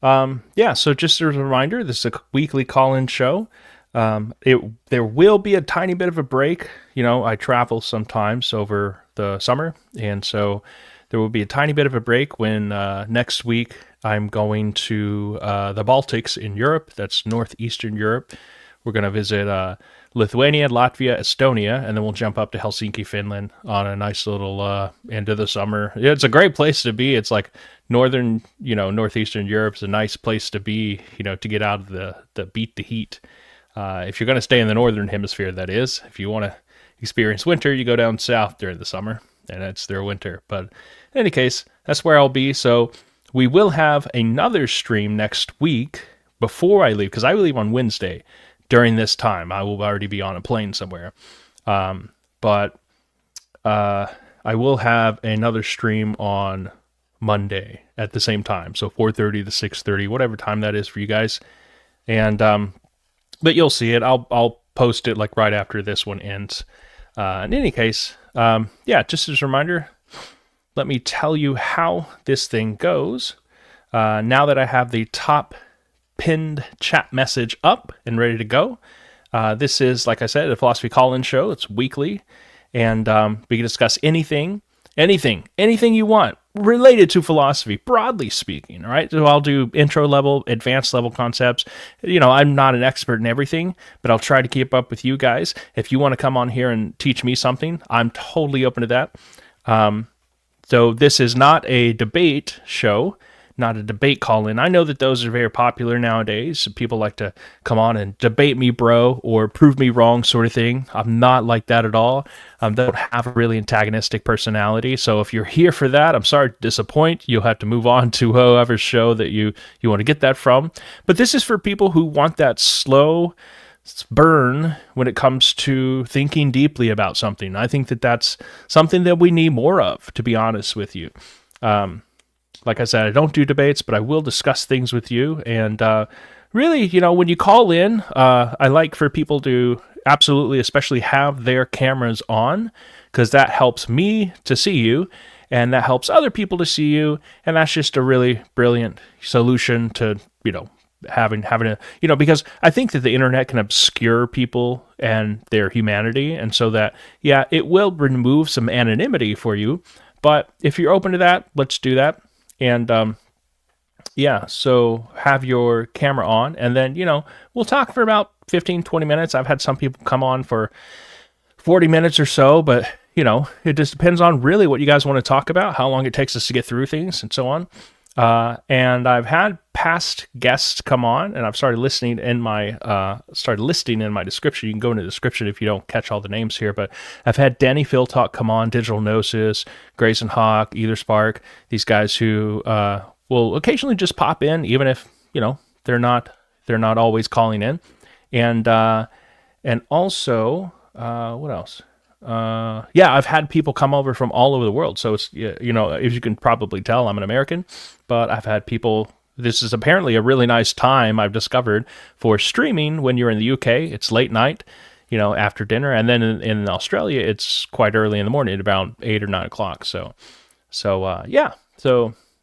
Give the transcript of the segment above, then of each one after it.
Yeah, so just as a reminder, this is a weekly call-in show. There will be a tiny bit of a break. I travel sometimes over the summer, and so there will be a tiny bit of a break when next week I'm going to the Baltics in Europe. That's northeastern Europe. We're going to visit Lithuania, Latvia, Estonia, and then we'll jump up to Helsinki, Finland on a nice little end of the summer. Yeah, it's a great place to be. It's like northeastern Europe's a nice place to be, to get out of the beat the heat. If you're going to stay in the northern hemisphere, that is. If you want to experience winter, you go down south during the summer, and it's their winter. But in any case, that's where I'll be. So we will have another stream next week before I leave, because I leave on Wednesday. During this time, I will already be on a plane somewhere. But I will have another stream on Monday at the same time. So 4:30 to 6:30, whatever time that is for you guys. And but you'll see it. I'll post it like right after this one ends. In any case, just as a reminder, let me tell you how this thing goes. Now that I have the top pinned chat message up and ready to go. This is, like I said, a philosophy call-in show. It's weekly, and we can discuss anything you want related to philosophy, broadly speaking, all right? So I'll do intro level, advanced level concepts. I'm not an expert in everything, but I'll try to keep up with you guys. If you want to come on here and teach me something, I'm totally open to that. So this is not a debate show, not a debate call-in. I know that those are very popular nowadays. People like to come on and debate me, bro, or prove me wrong sort of thing. I'm not like that at all. I don't have a really antagonistic personality. So if you're here for that, I'm sorry to disappoint. You'll have to move on to whoever's show that you want to get that from. But this is for people who want that slow burn when it comes to thinking deeply about something. I think that that's something that we need more of, to be honest with you. Like I said, I don't do debates, but I will discuss things with you. And really, when you call in, I like for people to absolutely, especially have their cameras on, because that helps me to see you, and that helps other people to see you. And that's just a really brilliant solution to, having a, because I think that the internet can obscure people and their humanity. And so that, it will remove some anonymity for you. But if you're open to that, let's do that. And, so have your camera on, and then, we'll talk for about 15, 20 minutes. I've had some people come on for 40 minutes or so, but, it just depends on really what you guys want to talk about, how long it takes us to get through things, and so on. And I've had past guests come on, and I've started listing in my description. You can go into the description if you don't catch all the names here, but I've had DannyPhilTalk come on, Digital Gnosis, Grayson Hawk, EitherSpark, these guys who will occasionally just pop in, even if, they're not always calling in. And also, what else? I've had people come over from all over the world. So it's, as you can probably tell, I'm an American, but I've had people, this is apparently a really nice time I've discovered for streaming when you're in the UK. It's late night, after dinner. And then in Australia, it's quite early in the morning, about 8 or 9 o'clock. So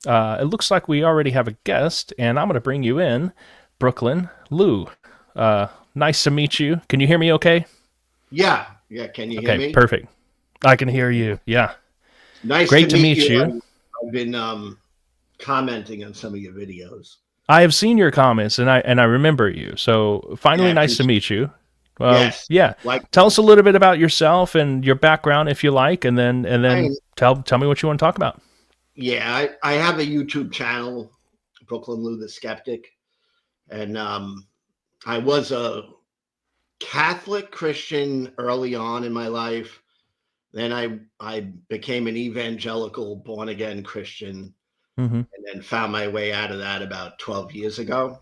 it looks like we already have a guest, and I'm going to bring you in, Brooklyn Lou. Nice to meet you. Can you hear me okay? Yeah. Can you hear me? Okay, perfect. I can hear you. Yeah. Nice. Great to meet you. I've been commenting on some of your videos. I have seen your comments, and I remember you. So finally, nice to meet you. Yes. Yeah. Tell us a little bit about yourself and your background, if you like, and then tell me what you want to talk about. Yeah, I have a YouTube channel, Brooklyn Lou the Skeptic, and I was a Catholic Christian early on in my life. Then I became an evangelical born again Christian, and then found my way out of that about 12 years ago.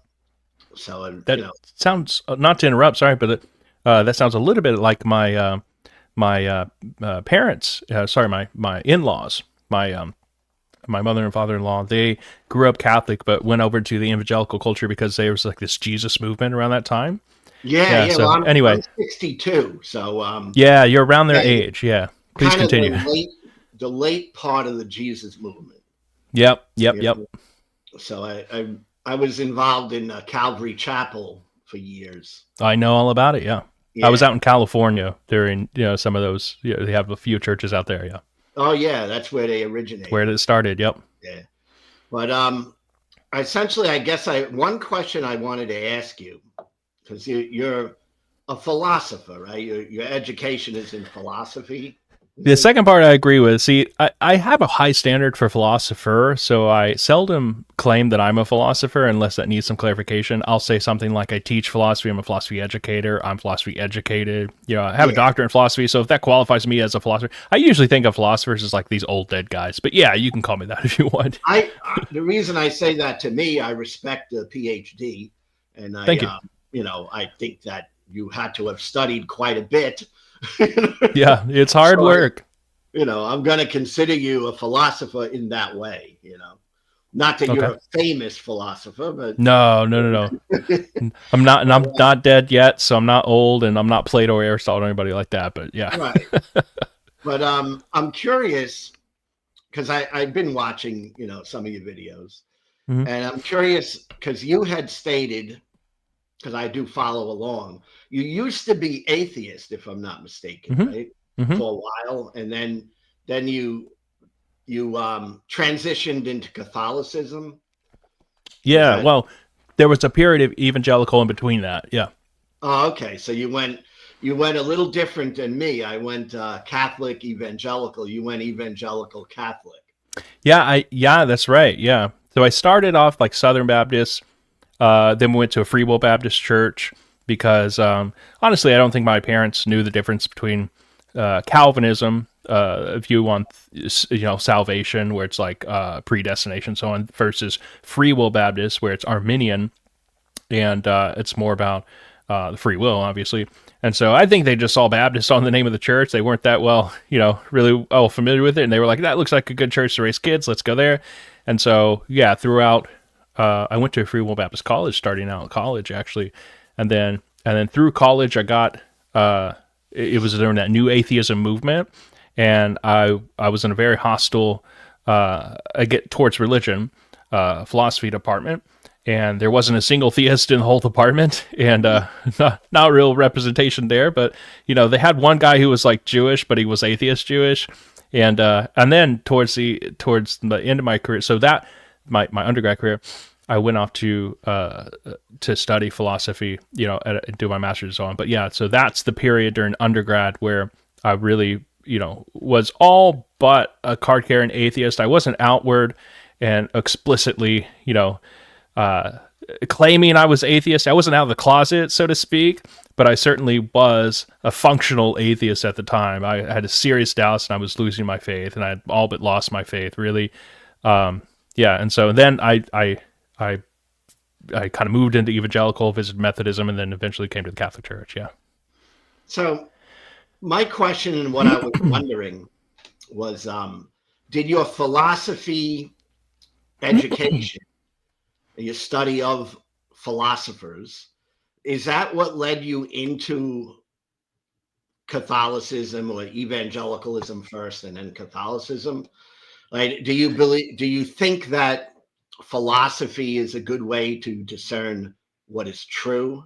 So that sounds, not to interrupt, sorry, but that sounds a little bit like my parents. My in-laws, my mother and father-in-law. They grew up Catholic, but went over to the evangelical culture because there was like this Jesus movement around that time. Yeah. So well, anyway, I'm 62. So you're around their age. Yeah, please continue. The late part of the Jesus movement. Yep. So I was involved in Calvary Chapel for years. I know all about it. Yeah. Yeah. I was out in California during, some of those, they have a few churches out there. Yeah. Oh yeah. That's where they originated. Where it started. Yep. Yeah. But essentially, I guess one question I wanted to ask you, because you're a philosopher, right? Your education is in philosophy. The second part I agree with. See, I have a high standard for philosopher, so I seldom claim that I'm a philosopher unless that needs some clarification. I'll say something like I teach philosophy, I'm a philosophy educator, I'm philosophy educated. I have a doctorate in philosophy, so if that qualifies me as a philosopher, I usually think of philosophers as like these old dead guys. But yeah, you can call me that if you want. The reason I say that, to me, I respect the PhD, and Thank you. I think that you had to have studied quite a bit. Yeah, it's hard work. I'm going to consider you a philosopher in that way. Not that you're a famous philosopher, but no. I'm not, and I'm not dead yet, so I'm not old, and I'm not Plato or Aristotle or anybody like that. But yeah, right. But I'm curious because I've been watching some of your videos, and I'm curious because you had stated, because I do follow along, you used to be atheist, if I'm not mistaken, right? For a while, and then you transitioned into Catholicism. Yeah, well, there was a period of evangelical in between that. Yeah. Oh, okay. So you went a little different than me. I went Catholic evangelical. You went evangelical Catholic. Yeah, that's right. Yeah. So I started off like Southern Baptist. Then we went to a Free Will Baptist church because, honestly, I don't think my parents knew the difference between Calvinism, view on salvation, where it's like predestination, so on, versus Free Will Baptist, where it's Arminian, and it's more about the free will, obviously. And so I think they just saw Baptist on the name of the church. They weren't that really well familiar with it, and they were like, "That looks like a good church to raise kids. Let's go there." And so yeah, throughout. I went to a Free Will Baptist college, starting out in college, actually. And then through college, I got, it was during that new atheism movement. And I was in a very hostile, towards religion, philosophy department. And there wasn't a single theist in the whole department, and not real representation there. But, they had one guy who was like Jewish, but he was atheist Jewish. And then towards the end of my career, so that, my undergrad career, I went off to study philosophy, and do my master's and so on. But yeah, so that's the period during undergrad where I really, was all but a card-carrying atheist. I wasn't outward and explicitly, claiming I was atheist. I wasn't out of the closet, so to speak, but I certainly was a functional atheist at the time. I had a serious doubts, and I was losing my faith, and I had all but lost my faith, really. Yeah, and so then I kind of moved into evangelical, visited Methodism, and then eventually came to the Catholic Church. Yeah. So my question and what I was wondering was, did your philosophy education, your study of philosophers, is that what led you into Catholicism or evangelicalism first and then Catholicism? Like, do you think that philosophy is a good way to discern what is true?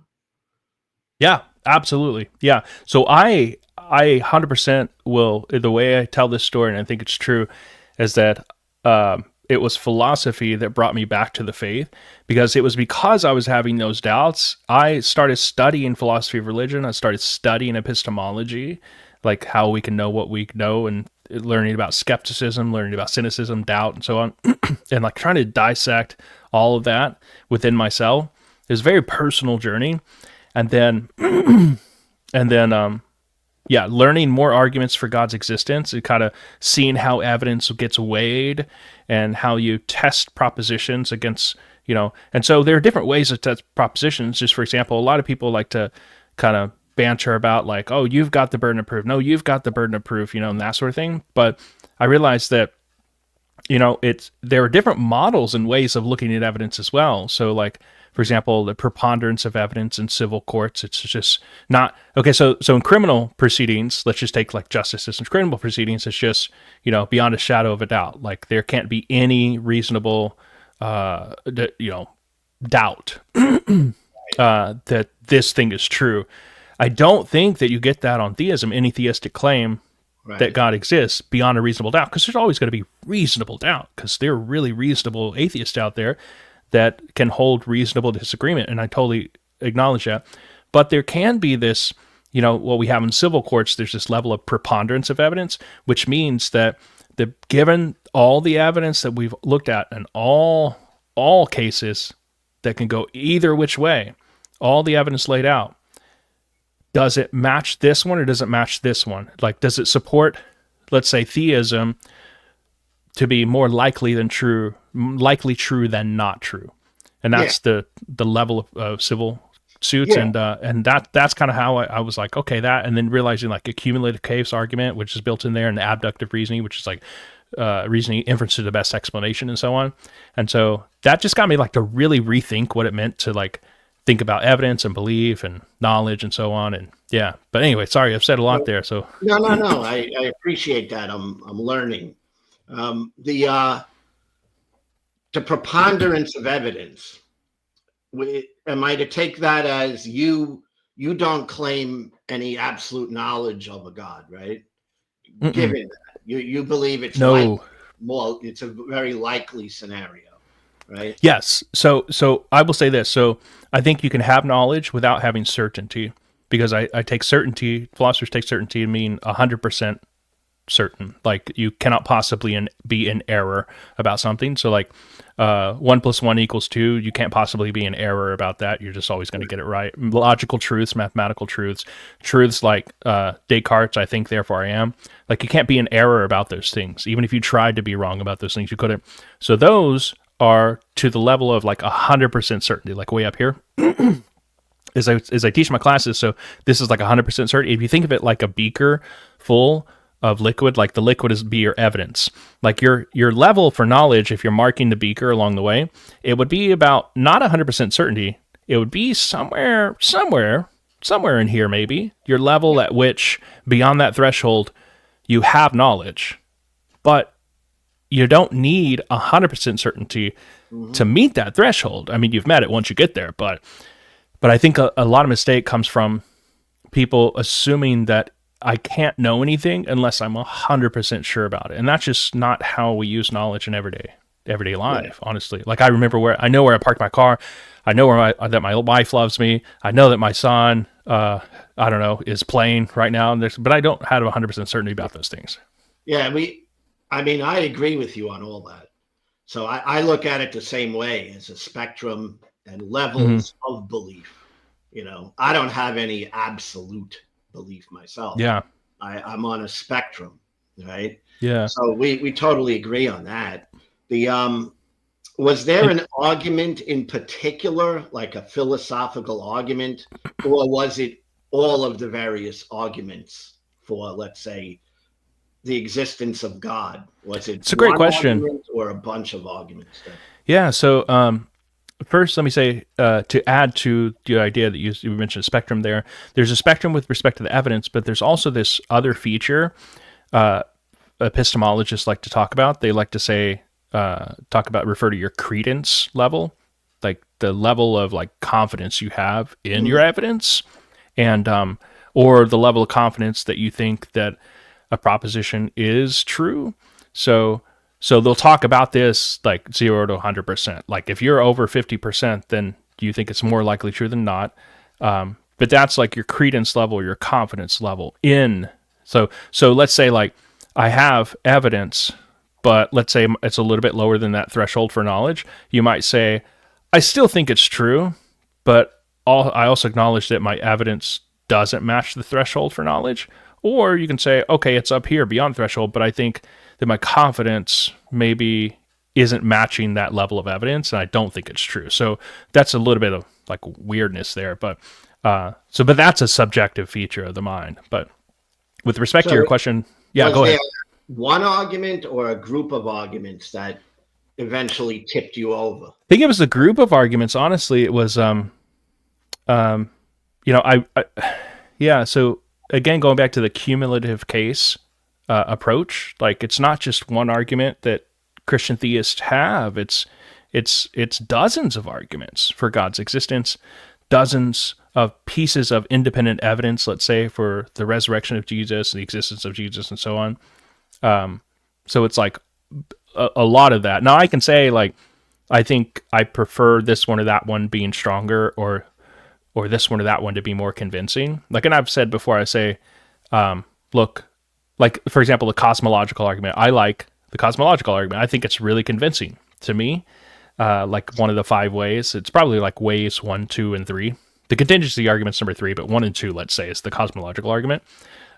Yeah, absolutely. Yeah. So I 100% will, the way I tell this story, and I think it's true, is that it was philosophy that brought me back to the faith, because it was because I was having those doubts. I started studying philosophy of religion. I started studying epistemology, like how we can know what we know, and learning about skepticism, learning about cynicism, doubt, and so on, and like trying to dissect all of that within myself. It was a very personal journey. And then, learning more arguments for God's existence, and kind of seeing how evidence gets weighed and how you test propositions against, and so there are different ways to test propositions. Just for example, a lot of people like to kind of banter about like, oh, you've got the burden of proof. No, you've got the burden of proof, and that sort of thing. But I realized that, there are different models and ways of looking at evidence as well. So like, for example, the preponderance of evidence in civil courts, it's just not, okay, so in criminal proceedings, let's just take like justice system's criminal proceedings, it's just, beyond a shadow of a doubt. Like there can't be any reasonable, doubt that this thing is true. I don't think that you get that on theism, any theistic claim that God exists beyond a reasonable doubt, because there's always going to be reasonable doubt, because there are really reasonable atheists out there that can hold reasonable disagreement, and I totally acknowledge that. But there can be this, what we have in civil courts, there's this level of preponderance of evidence, which means that given all the evidence that we've looked at in all cases that can go either which way, all the evidence laid out, does it match this one or does it match this one? Like, does it support, let's say, theism to be more likely true than not true? And that's the level of civil suits, and that's kind of how I was like, okay, that, and then realizing like accumulative case argument, which is built in there, and the abductive reasoning, which is like reasoning inference to the best explanation, and so on. And so that just got me like to really rethink what it meant to like think about evidence and belief and knowledge and so on. And yeah, but anyway, sorry, I've said a lot there. So no, I appreciate that. I'm learning. The preponderance of evidence. Am I to take that as you don't claim any absolute knowledge of a God, right? Mm-mm. Given that you believe it's it's a very likely scenario, right? Yes. So I will say this. So I think you can have knowledge without having certainty, because I take certainty, philosophers take certainty to mean 100% certain. Like, you cannot possibly be in error about something. So like 1 + 1 = 2, you can't possibly be in error about that. You're just always going to get it right. Logical truths, mathematical truths like Descartes, I think, therefore I am. Like, you can't be in error about those things. Even if you tried to be wrong about those things, you couldn't. So those are to the level of like 100% certainty, like way up here. As I teach my classes, so this is like 100% certainty. If you think of it like a beaker full of liquid, like the liquid be your evidence. Like your level for knowledge, if you're marking the beaker along the way, it would be about not 100% certainty. It would be somewhere in here, maybe. Your level at which, beyond that threshold, you have knowledge. But you don't need 100% certainty to meet that threshold. I mean, you've met it once you get there, but I think a lot of mistake comes from people assuming that I can't know anything unless I'm 100% sure about it. And that's just not how we use knowledge in everyday life, honestly. Like, I remember I know where I parked my car. I know that my wife loves me. I know that my son, I don't know, is playing right now. But I don't have 100% certainty about those things. Yeah, I agree with you on all that. So I look at it the same way, as a spectrum and levels of belief. I don't have any absolute belief myself. Yeah. I'm on a spectrum, right? Yeah. So we totally agree on that. Was there an argument in particular, like a philosophical argument, or was it all of the various arguments for, let's say, the existence of God? Was it it's a great question, or a bunch of arguments there? Yeah. So first, let me say, to add to the idea that you mentioned a spectrum there, there's a spectrum with respect to the evidence, but there's also this other feature epistemologists like to talk about. They like to say, refer to your credence level, like the level of like confidence you have in your evidence, and or the level of confidence that you think that a proposition is true. So they'll talk about this like 0 to 100%. Like, if you're over 50%, then you think it's more likely true than not. But that's like your credence level, your confidence level in. So let's say like I have evidence, but let's say it's a little bit lower than that threshold for knowledge. You might say, I still think it's true, but I also acknowledge that my evidence doesn't match the threshold for knowledge. Or you can say, okay, it's up here beyond threshold, but I think that my confidence maybe isn't matching that level of evidence, and I don't think it's true. So that's a little bit of like weirdness there, but that's a subjective feature of the mind. But with respect to your question, yeah, go ahead. One argument or a group of arguments that eventually tipped you over? I think it was a group of arguments. Honestly, it was, so again, going back to the cumulative case approach, like it's not just one argument that Christian theists have. It's it's dozens of arguments for God's existence, dozens of pieces of independent evidence, let's say, for the resurrection of Jesus, the existence of Jesus, and so on. So it's like a lot of that. Now I can say, like, I think I prefer this one or that one being stronger, or this one or that one to be more convincing. Like, and I've said before, I say, look, like, for example, the cosmological argument. I like the cosmological argument. I think it's really convincing to me. Like one of the 5 ways. It's probably like ways 1, 2, and 3. The contingency argument's number 3, but 1 and 2, let's say, is the cosmological argument,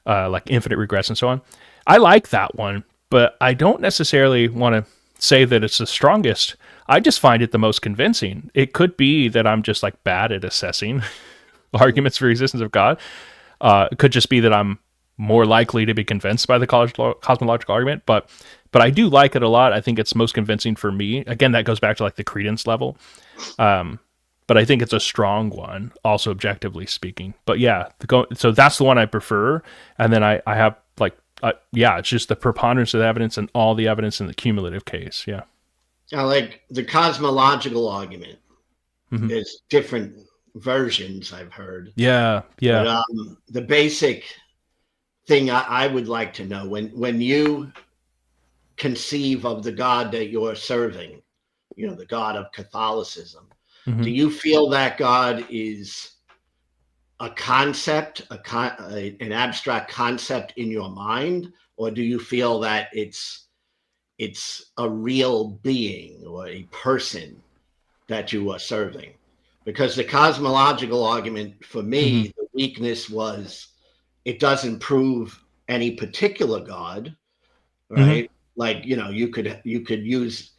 like infinite regress and so on. I like that one, but I don't necessarily want to say that it's the strongest. I just find it the most convincing. It could be that I'm just like bad at assessing arguments for the existence of God. It could just be that I'm more likely to be convinced by the cosmological argument, but I do like it a lot. I think it's most convincing for me. Again, that goes back to like the credence level. But I think it's a strong one, also objectively speaking. But yeah, so that's the one I prefer. And then I have like, it's just the preponderance of the evidence and all the evidence in the cumulative case. Yeah. Now, like the cosmological argument, there's different versions I've heard. Yeah. But, the basic thing I would like to know, when you conceive of the God that you're serving, the God of Catholicism, do you feel that God is a concept, an abstract concept in your mind, or do you feel that it's a real being or a person that you are serving? Because the cosmological argument for me, the weakness was it doesn't prove any particular God, right? Like, you could use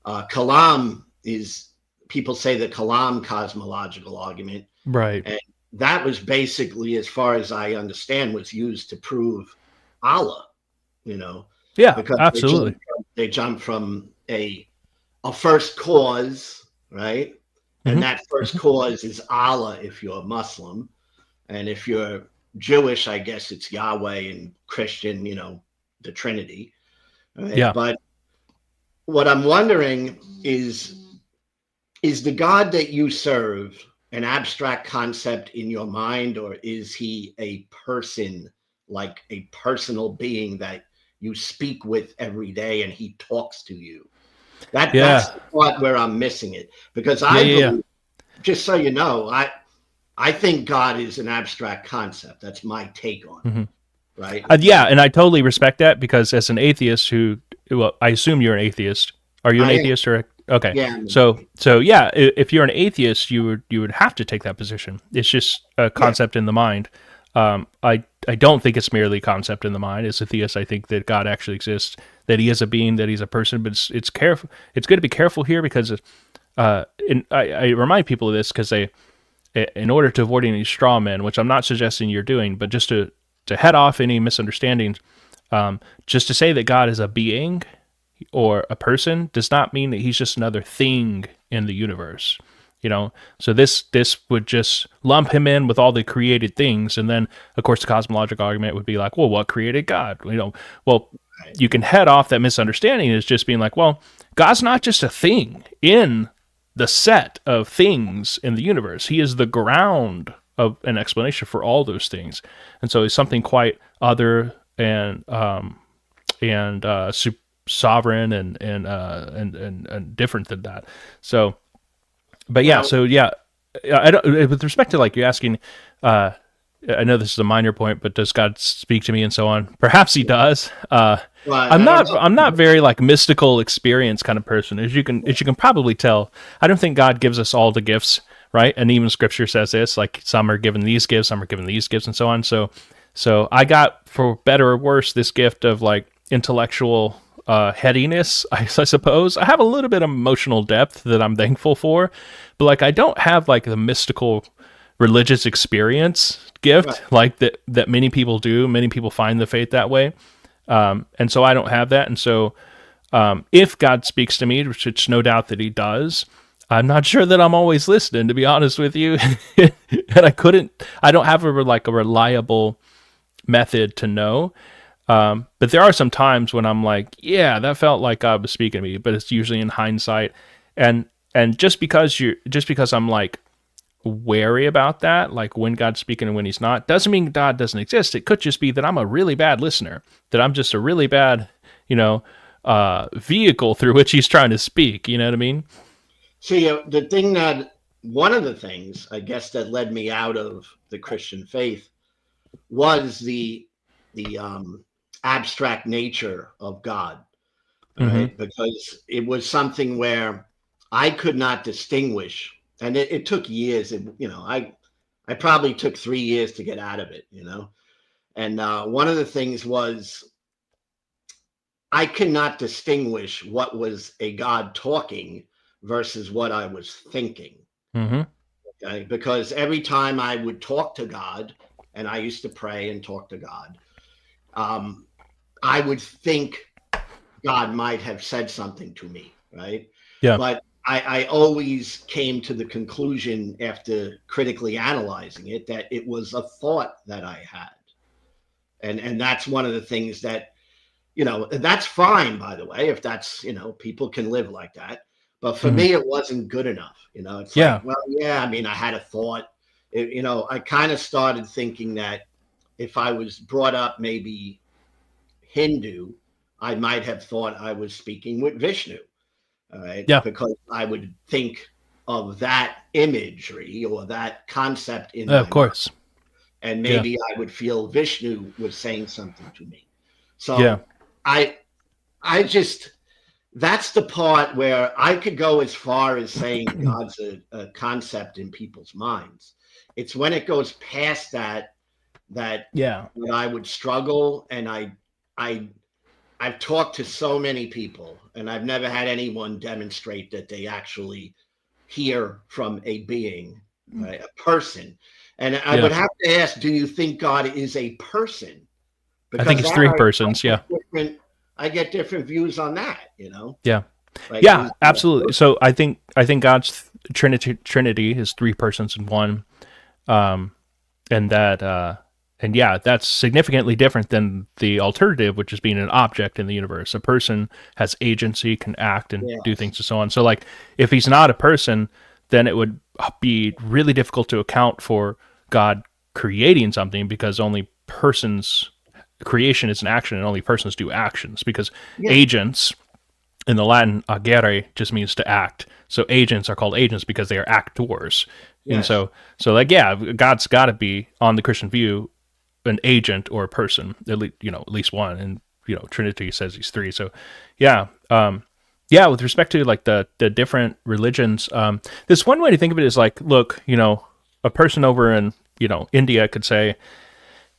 Kalam is, people say the Kalam cosmological argument. Right. And that was basically, as far as I understand, was used to prove Allah, Yeah, because absolutely. They jump from a first cause, right? And that first cause is Allah if you're Muslim. And if you're Jewish, I guess it's Yahweh, and Christian, the Trinity. Right? Yeah. But what I'm wondering is the God that you serve an abstract concept in your mind, or is he a person, like a personal being that you speak with every day and he talks to you? That's the part where I'm missing it, because I believe, just so you know, I think God is an abstract concept. That's my take on it, right? And I totally respect that, because as an atheist I assume you're an atheist. Are you an atheist or okay? Yeah. So yeah, if you're an atheist, you would have to take that position. It's just a concept in the mind. I don't think it's merely a concept in the mind. As a theist, I think that God actually exists, that he is a being, that he's a person. But it's careful. It's good to be careful here, because I remind people of this, because in order to avoid any straw men, which I'm not suggesting you're doing, but just to head off any misunderstandings, just to say that God is a being or a person does not mean that he's just another thing in the universe. So this would just lump him in with all the created things, and then of course the cosmological argument would be like, well, what created God? Well, you can head off that misunderstanding as just being like, well, God's not just a thing in the set of things in the universe. He is the ground of an explanation for all those things, and so he's something quite other and sovereign and different than that. So. But yeah, I don't. With respect to like you asking, I know this is a minor point, but does God speak to me and so on? Perhaps he does. I'm not very like mystical experience kind of person, as you can probably tell. I don't think God gives us all the gifts, right? And even Scripture says this, like some are given these gifts, some are given these gifts, and so on. So I got, for better or worse, this gift of like intellectual headiness, I suppose. I have a little bit of emotional depth that I'm thankful for, but like I don't have like the mystical religious experience gift like that many people do. Many people find the faith that way, and so I don't have that. And so if God speaks to me, which it's no doubt that he does, I'm not sure that I'm always listening, to be honest with you. And I don't have a reliable method to know. But there are some times when I'm like, yeah, that felt like God was speaking to me, but it's usually in hindsight. And just because I'm like wary about that, like when God's speaking and when he's not, doesn't mean God doesn't exist. It could just be that I'm a really bad listener, that I'm just a really bad, vehicle through which he's trying to speak. You know what I mean? See, one of the things, I guess, that led me out of the Christian faith was the abstract nature of God, right? Because it was something where I could not distinguish, and it took years. And I probably took 3 years to get out of it. And one of the things was I could not distinguish what was a God talking versus what I was thinking. Okay, because every time I would talk to God, and I used to pray and talk to God, I would think God might have said something to me, right? Yeah. But I always came to the conclusion after critically analyzing it that it was a thought that I had. And that's one of the things that, that's fine, by the way, if that's, people can live like that. But for me, it wasn't good enough. It's like, well, yeah, I mean, I had a thought. I kind of started thinking that if I was brought up maybe Hindu, I might have thought I was speaking with Vishnu, right? Yeah. Because I would think of that imagery or that concept in Of course. mind, and maybe I would feel Vishnu was saying something to me. So I just, that's the part where I could go as far as saying God's a concept in people's minds. It's when it goes past that I would struggle. And I've talked to so many people, and I've never had anyone demonstrate that they actually hear from a being, right, a person. And I would have to ask, do you think God is a person? Because I think it's three persons. I get different views on that, Yeah. Like, yeah, absolutely. So I think God's Trinity is three persons in one. And that's significantly different than the alternative, which is being an object in the universe. A person has agency, can act and do things and so on. So like, if he's not a person, then it would be really difficult to account for God creating something, because only persons, creation is an action and only persons do actions, because agents in the Latin agere just means to act. So agents are called agents because they are actors. And so God's got to be, on the Christian view, an agent or a person, at least one. And Trinity says he's three. So with respect to like the different religions, this one way to think of it is like, look, a person over in India could say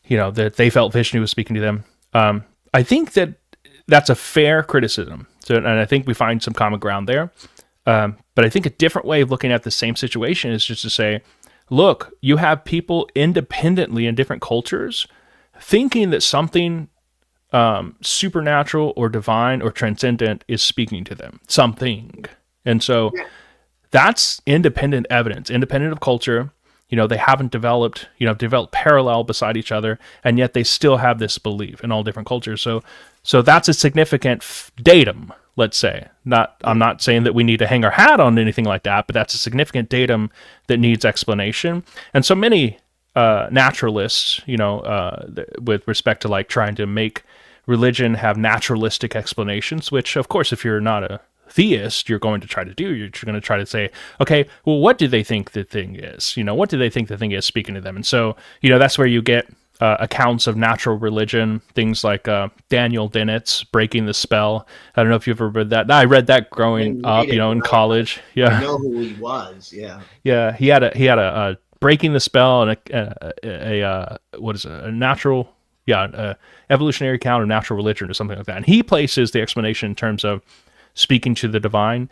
that they felt Vishnu was speaking to them. I think that's a fair criticism. So, and I think we find some common ground there. But I think a different way of looking at the same situation is just to say, look, you have people independently in different cultures thinking that something supernatural or divine or transcendent is speaking to them, something. And so that's independent evidence, independent of culture. They haven't developed parallel beside each other, and yet they still have this belief in all different cultures. So that's a significant datum, let's say. I'm not saying that we need to hang our hat on anything like that, but that's a significant datum that needs explanation. And so many naturalists, with respect to like trying to make religion have naturalistic explanations, which of course, if you're not a theist, you're going to try to do. You're going to try to say, okay, well, what do they think the thing is? What do they think the thing is speaking to them? And so, that's where you get accounts of natural religion, things like Daniel Dennett's Breaking the Spell. I don't know if you've ever read that. I read that growing up, in college. Yeah, I know who he was. Yeah, yeah. He had a Breaking the Spell and a natural, evolutionary account of natural religion or something like that. And he places the explanation in terms of speaking to the divine.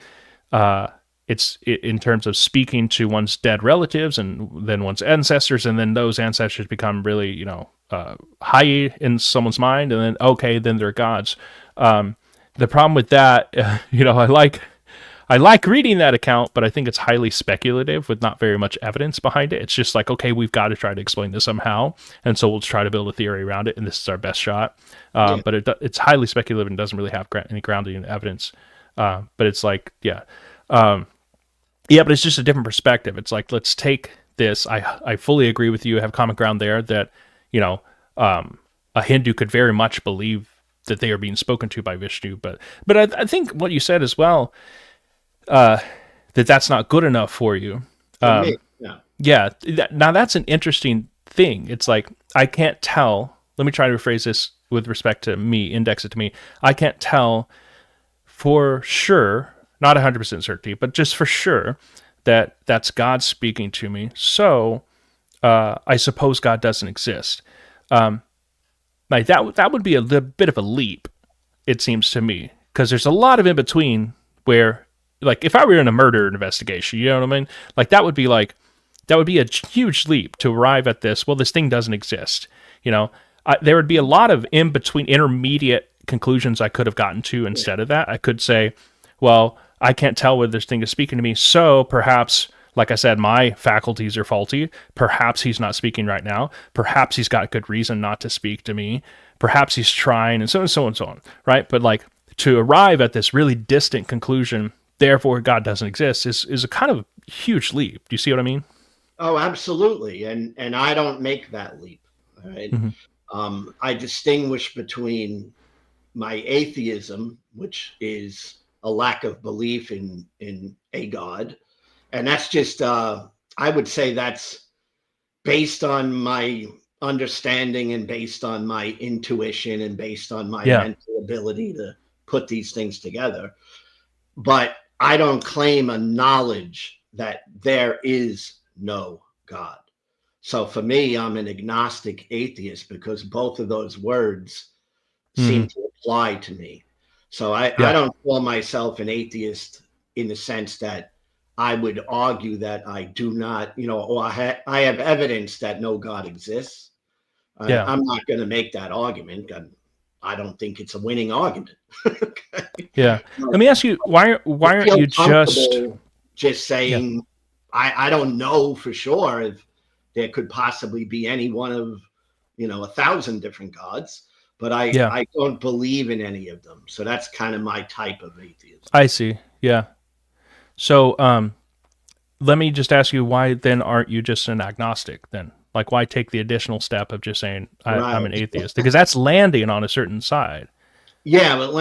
It's in terms of speaking to one's dead relatives and then one's ancestors, and then those ancestors become really, high in someone's mind, and then they're gods. The problem with that, I like reading that account, but I think it's highly speculative with not very much evidence behind it. It's just like, okay, we've got to try to explain this somehow, and so we'll try to build a theory around it, and this is our best shot. But it's highly speculative and doesn't really have any grounding in evidence. But it's like, Yeah, but it's just a different perspective. It's like, let's take this. I fully agree with you. I have common ground there that, you know, a Hindu could very much believe that they are being spoken to by Vishnu. But I think what you said as well, that's not good enough for you. For me, yeah. Yeah. Now that's an interesting thing. It's like, I can't tell. Let me try to rephrase this with respect to me, index it to me. I can't tell for sure, not 100% certainty, but just for sure that that's God speaking to me. So I suppose God doesn't exist. Like that would be a bit of a leap, it seems to me, because there's a lot of in between where, like, if I were in a murder investigation, you know what I mean? Like that would be a huge leap to arrive at this. Well, this thing doesn't exist. You know, there would be a lot of in between intermediate conclusions I could have gotten to instead of that. I could say, well, I can't tell whether this thing is speaking to me, so perhaps, like I said, my faculties are faulty. Perhaps he's not speaking right now. Perhaps he's got good reason not to speak to me. Perhaps he's trying, and so on and so on and so on, right? But like, to arrive at this really distant conclusion, therefore God doesn't exist, is a kind of huge leap. Do you see what I mean? Oh, absolutely. And I don't make that leap. All right. Mm-hmm. I distinguish between my atheism, which is a lack of belief in a God. And that's just, I would say that's based on my understanding and based on my intuition and based on my mental ability to put these things together. But I don't claim a knowledge that there is no God. So for me, I'm an agnostic atheist because both of those words seem to apply to me. So I don't call myself an atheist in the sense that I would argue that I do not, you know, or I have evidence that no God exists. I'm not going to make that argument. I don't think it's a winning argument. Okay. Yeah. Let me ask you, why aren't you just saying, I don't know for sure if there could possibly be any one of, you know, 1,000 different gods, but I don't believe in any of them. So that's kind of my type of atheism. I see. Yeah. So let me just ask you, why then aren't you just an agnostic then? Like, why take the additional step of just saying I'm an atheist? Because that's landing on a certain side. Yeah, but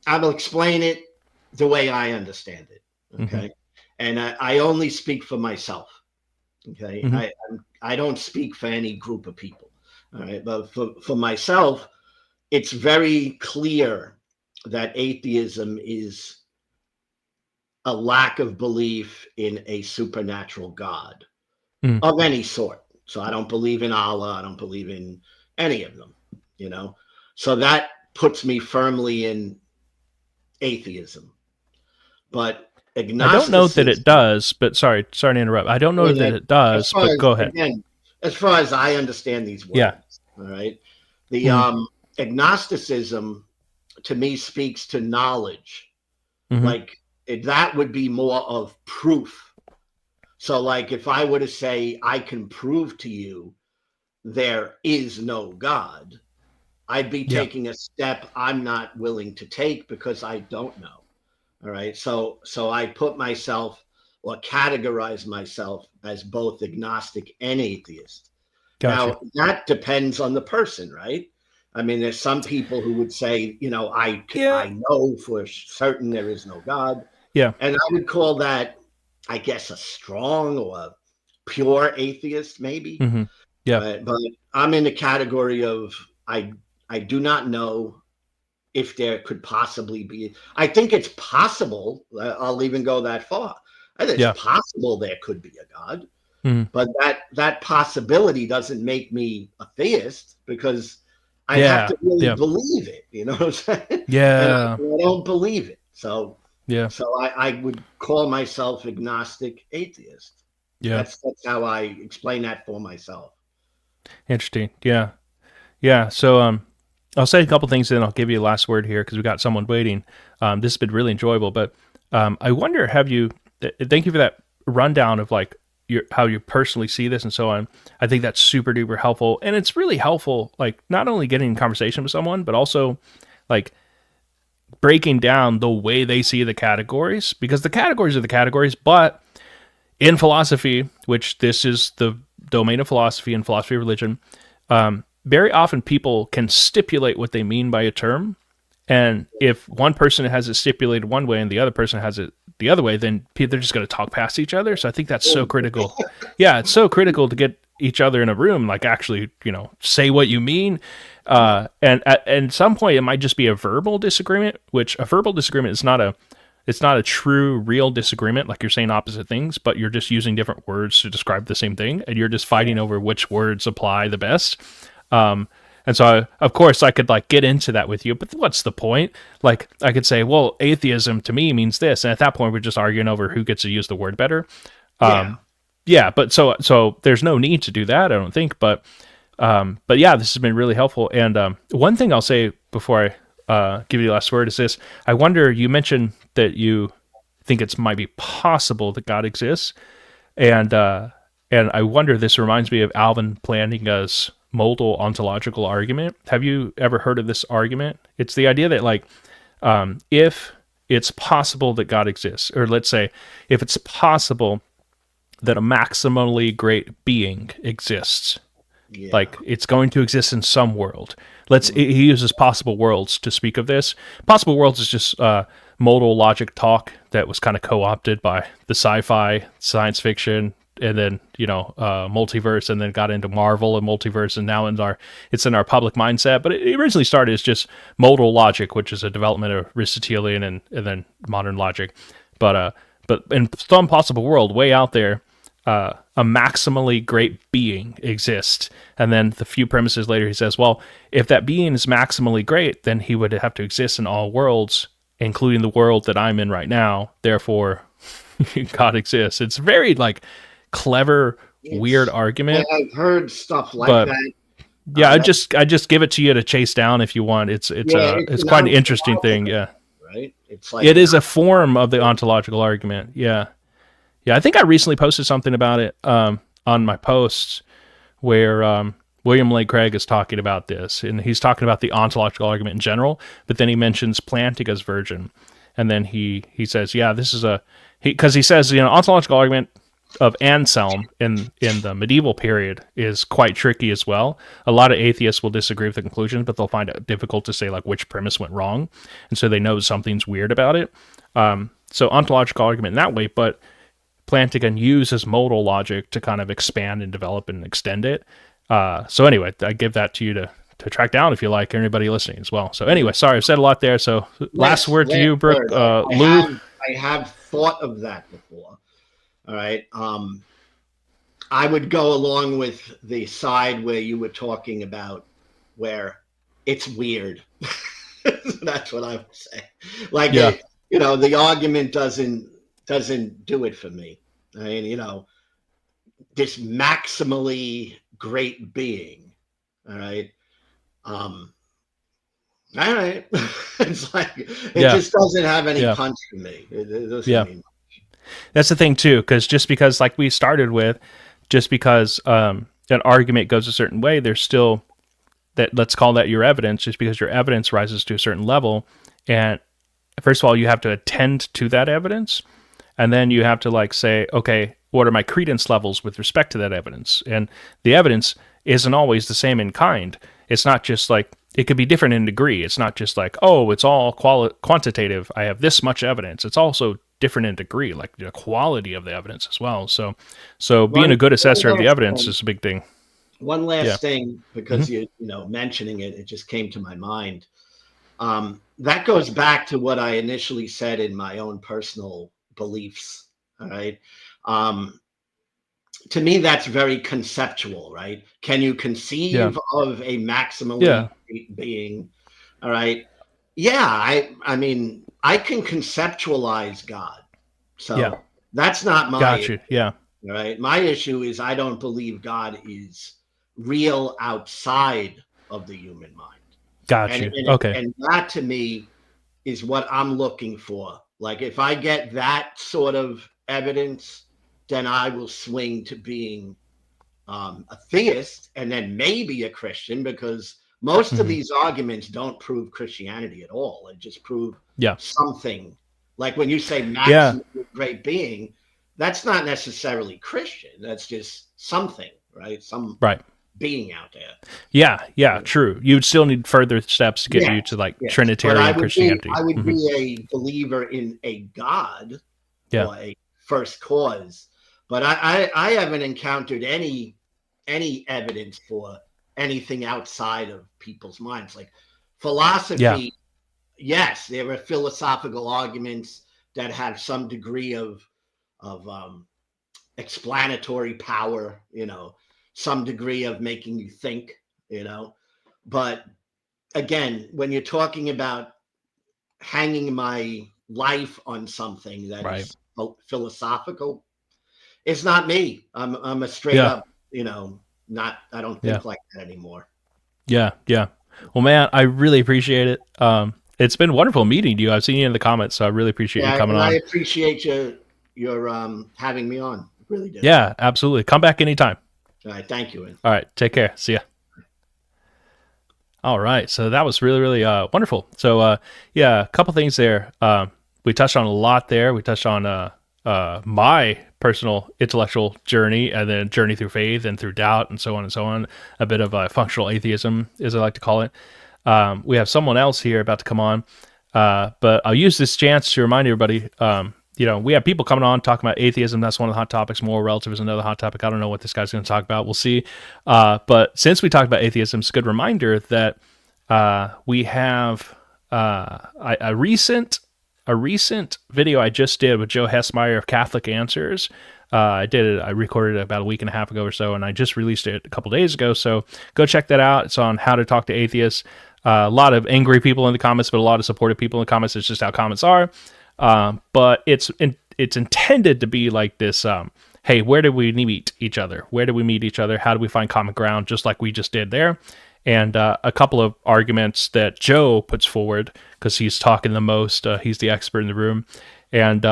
I will explain it the way I understand it. Okay. And I only speak for myself. Okay. I don't speak for any group of people. All right. But for myself, it's very clear that atheism is a lack of belief in a supernatural God of any sort. So I don't believe in Allah. I don't believe in any of them, you know? So that puts me firmly in atheism. But agnosticism, I don't know that it does, but sorry to interrupt. I don't know that it does, but go ahead. Again, as far as I understand these words, all right? The agnosticism to me speaks to knowledge. Like that would be more of proof. So like if I were to say, I can prove to you there is no God, I'd be taking a step I'm not willing to take because I don't know. All right. So I put myself or categorize myself as both agnostic and atheist. Gotcha. Now that depends on the person, right? I mean, there's some people who would say, you know, I know for certain there is no God. Yeah. And I would call that, I guess, a strong or a pure atheist, maybe. Yeah. But I'm in the category of I do not know if there could possibly be. I think it's possible. I'll even go that far. I think it's possible there could be a God, but that possibility doesn't make me a theist because I have to really believe it. You know what I'm saying? Yeah. And I don't believe it. So so I would call myself agnostic atheist. Yeah. That's how I explain that for myself. Interesting. Yeah. Yeah. So I'll say a couple things, then I'll give you a last word here because we got someone waiting. This has been really enjoyable, but I wonder, thank you for that rundown of like how you personally see this and so on. I think that's super duper helpful. And it's really helpful, like not only getting in conversation with someone, but also like breaking down the way they see the categories, because the categories are the categories, but in philosophy, which this is the domain of philosophy and philosophy of religion, very often people can stipulate what they mean by a term. And if one person has it stipulated one way and the other person has it the other way, then they're just going to talk past each other. So I think that's so critical. Yeah, it's so critical to get each other in a room, like actually, say what you mean. And at some point, it might just be a verbal disagreement, which a verbal disagreement is not a true, real disagreement, like you're saying opposite things, but you're just using different words to describe the same thing, and you're just fighting over which words apply the best. And so, of course, I could get into that with you, but what's the point? Like, I could say, well, atheism to me means this, and at that point, we're just arguing over who gets to use the word better. Yeah, but so there's no need to do that, I don't think. But yeah, this has been really helpful. And one thing I'll say before I give you the last word is this: I wonder. You mentioned that you think it might be possible that God exists, and I wonder. This reminds me of Alvin Plantinga's modal ontological argument. Have you ever heard of this argument? It's the idea that if it's possible that God exists, or let's say if it's possible that a maximally great being exists, it's going to exist in some world. He uses possible worlds to speak of this. Possible worlds is just modal logic talk that was kind of co-opted by the sci-fi, science fiction, and then multiverse, and then got into Marvel and multiverse, and now it's in our public mindset. But it originally started as just modal logic, which is a development of Aristotelian and then modern logic. But in some possible world, way out there, a maximally great being exists. And then the few premises later, he says, well, if that being is maximally great, then he would have to exist in all worlds, including the world that I'm in right now. Therefore, God exists. It's very clever, weird argument. I've heard stuff that. Yeah, I just give it to you to chase down if you want. It's quite an interesting thing. Yeah, right. It is a form of the ontological argument. Yeah. I think I recently posted something about it on my posts where William Lane Craig is talking about this, and he's talking about the ontological argument in general. But then he mentions Plantinga's version, and then he says, yeah, this is because he says ontological argument of Anselm in the medieval period is quite tricky as well. A lot of atheists will disagree with the conclusions, but they'll find it difficult to say which premise went wrong, and so they know something's weird about it. So ontological argument in that way, but Plantinga uses modal logic to kind of expand and develop and extend it. So anyway, I give that to you to track down if you like, anybody listening as well. So anyway, sorry, I've said a lot there. So last word to you, Brooke. Lou. I have thought of that before. All right. I would go along with the side where you were talking about where it's weird. That's what I would say. The argument doesn't do it for me. I mean, this maximally great being. All right. All right. It's it just doesn't have any punch to me. It doesn't mean. That's the thing too, because just because we started with, just because an argument goes a certain way, there's still that, let's call that your evidence, just because your evidence rises to a certain level. And first of all, you have to attend to that evidence. And then you have to say, okay, what are my credence levels with respect to that evidence? And the evidence isn't always the same in kind. It's not just it could be different in degree. It's not just oh, it's all quantitative. I have this much evidence. It's also different in degree, the quality of the evidence as well. So being a good assessor of the evidence is a big thing. One last thing, because you mentioning it just came to my mind. That goes back to what I initially said in my own personal beliefs. All right. To me, that's very conceptual, right? Can you conceive of a maximally great being? All right. Yeah. I mean, I can conceptualize God. So that's not my issue. Yeah. All right. My issue is I don't believe God is real outside of the human mind. Got you. Okay. And that to me is what I'm looking for. If I get that sort of evidence, then I will swing to being a theist and then maybe a Christian, because Most of these arguments don't prove Christianity at all. They just prove something. Like when you say Max is a great being, that's not necessarily Christian. That's just something, right? Some being out there. Yeah, true. You'd still need further steps to get you to like Trinitarian Christianity. I would be a believer in a God or a first cause, but I haven't encountered any evidence for anything outside of people's minds. Like philosophy, yes, there are philosophical arguments that have some degree of explanatory power, some degree of making you think, but again, when you're talking about hanging my life on something that is philosophical, it's not me. I'm a straight up, I don't think like that anymore. Yeah. Well, man, I really appreciate it. It's been wonderful meeting you. I've seen you in the comments, so I really appreciate you coming on. I appreciate your having me on. Really do. Yeah, absolutely. Come back anytime. All right. Thank you. All right. Take care. See ya. All right. So that was really, really wonderful. So, a couple things there. We touched on a lot there. We touched on my personal intellectual journey, and then journey through faith and through doubt and so on and so on. A bit of functional atheism, as I like to call it. We have someone else here about to come on, but I'll use this chance to remind everybody, we have people coming on talking about atheism. That's one of the hot topics. Moral relativism, another hot topic. I don't know what this guy's going to talk about. We'll see. But since we talked about atheism, it's a good reminder that we have a recent video I just did with Joe Hessmeyer of Catholic Answers. I recorded it about a week and a half ago or so, and I just released it a couple days ago. So go check that out. It's on how to talk to atheists. A lot of angry people in the comments, but a lot of supportive people in the comments. It's just how comments are. But it's intended to be like this, hey, where do we meet each other? Where do we meet each other? How do we find common ground? Just like we just did there. And a couple of arguments that Joe puts forward, because he's talking the most. He's the expert in the room. And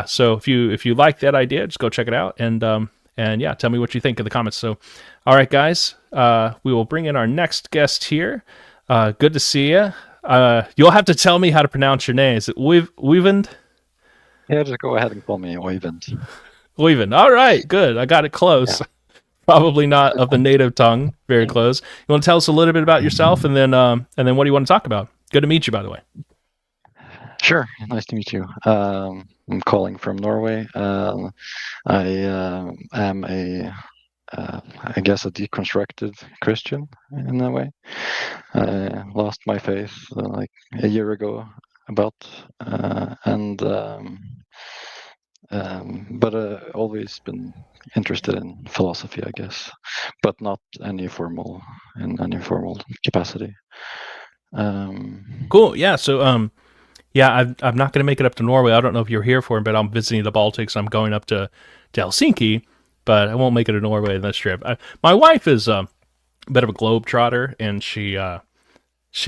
so if you like that idea, just go check it out. And tell me what you think in the comments. So, all right, guys, we will bring in our next guest here. Good to see you. You'll have to tell me how to pronounce your name. Is it Øyvind? Yeah, just go ahead and call me Øyvind. Øyvind. All right, good. I got it close. Yeah. Probably not of the native tongue. Very close. You want to tell us a little bit about yourself, and then what do you want to talk about? Good to meet you, by the way. Sure. Nice to meet you. I'm calling from Norway. I am I guess a deconstructed Christian in a way. I lost my faith like a year ago but always been interested in philosophy, I guess, but not in any formal capacity. Cool. Yeah. So I'm not going to make it up to Norway. I don't know if you're here for it, but I'm visiting the Baltics. I'm going up to Helsinki, but I won't make it to Norway in this trip. My wife is a bit of a globetrotter, and she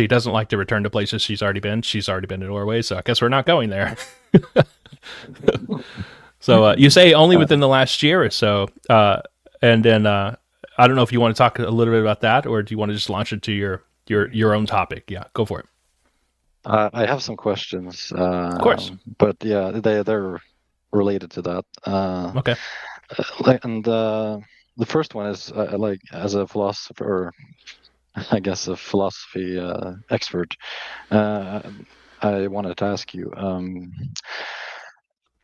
doesn't like to return to places she's already been. She's already been to Norway, so I guess we're not going there. So you say only within the last year or so, and then I don't know if you want to talk a little bit about that, or do you want to just launch into your own topic? Yeah, go for it. I have some questions. Of course. But yeah, they're related to that. Okay. The first one is like, as a philosopher, I guess a philosophy expert, I wanted to ask you,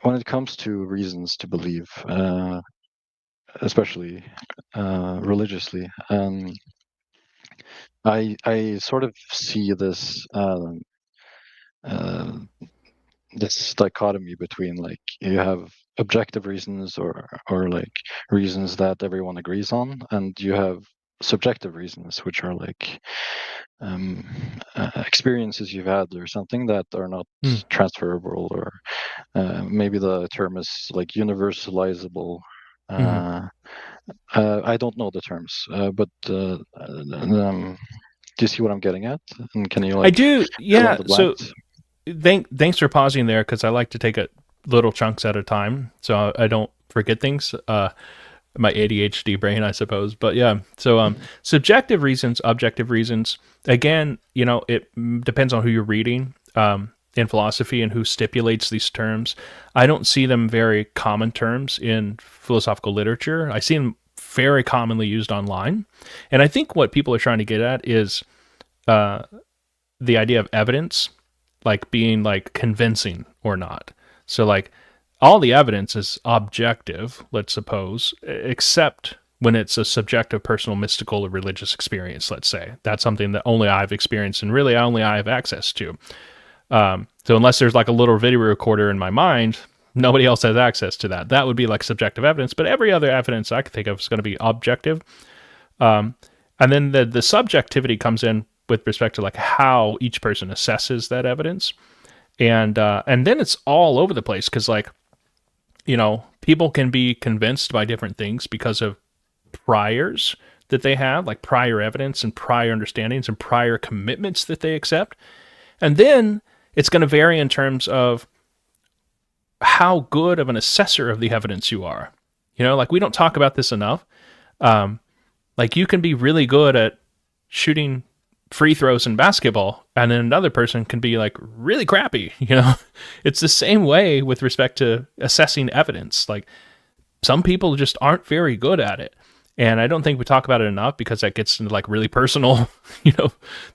when it comes to reasons to believe, especially religiously, I sort of see this this dichotomy between, like, you have objective reasons or like reasons that everyone agrees on, and you have subjective reasons, which are like experiences you've had or something that are not transferable, or maybe the term is like universalizable. I don't know the terms, but do you see what I'm getting at? And can you, like, I do, yeah. So thanks for pausing there, because I like to take it little chunks at a time so I don't forget things. my ADHD brain, I suppose. But yeah, so subjective reasons, objective reasons. Again, it depends on who you're reading in philosophy and who stipulates these terms. I don't see them very common terms in philosophical literature. I see them very commonly used online. And I think what people are trying to get at is the idea of evidence, like being like convincing or not. So like all the evidence is objective, let's suppose, except when it's a subjective, personal, mystical, or religious experience, let's say. That's something that only I've experienced and really only I have access to. So unless there's like a little video recorder in my mind, nobody else has access to that. That would be like subjective evidence, but every other evidence I could think of is going to be objective. And then the subjectivity comes in with respect to like how each person assesses that evidence. And then it's all over the place because like, people can be convinced by different things because of priors that they have, like prior evidence and prior understandings and prior commitments that they accept. And then it's going to vary in terms of how good of an assessor of the evidence you are. Like we don't talk about this enough. Like you can be really good at shooting free throws in basketball, and then another person can be like really crappy. It's the same way with respect to assessing evidence. Like some people just aren't very good at it. And I don't think we talk about it enough because that gets into like really personal,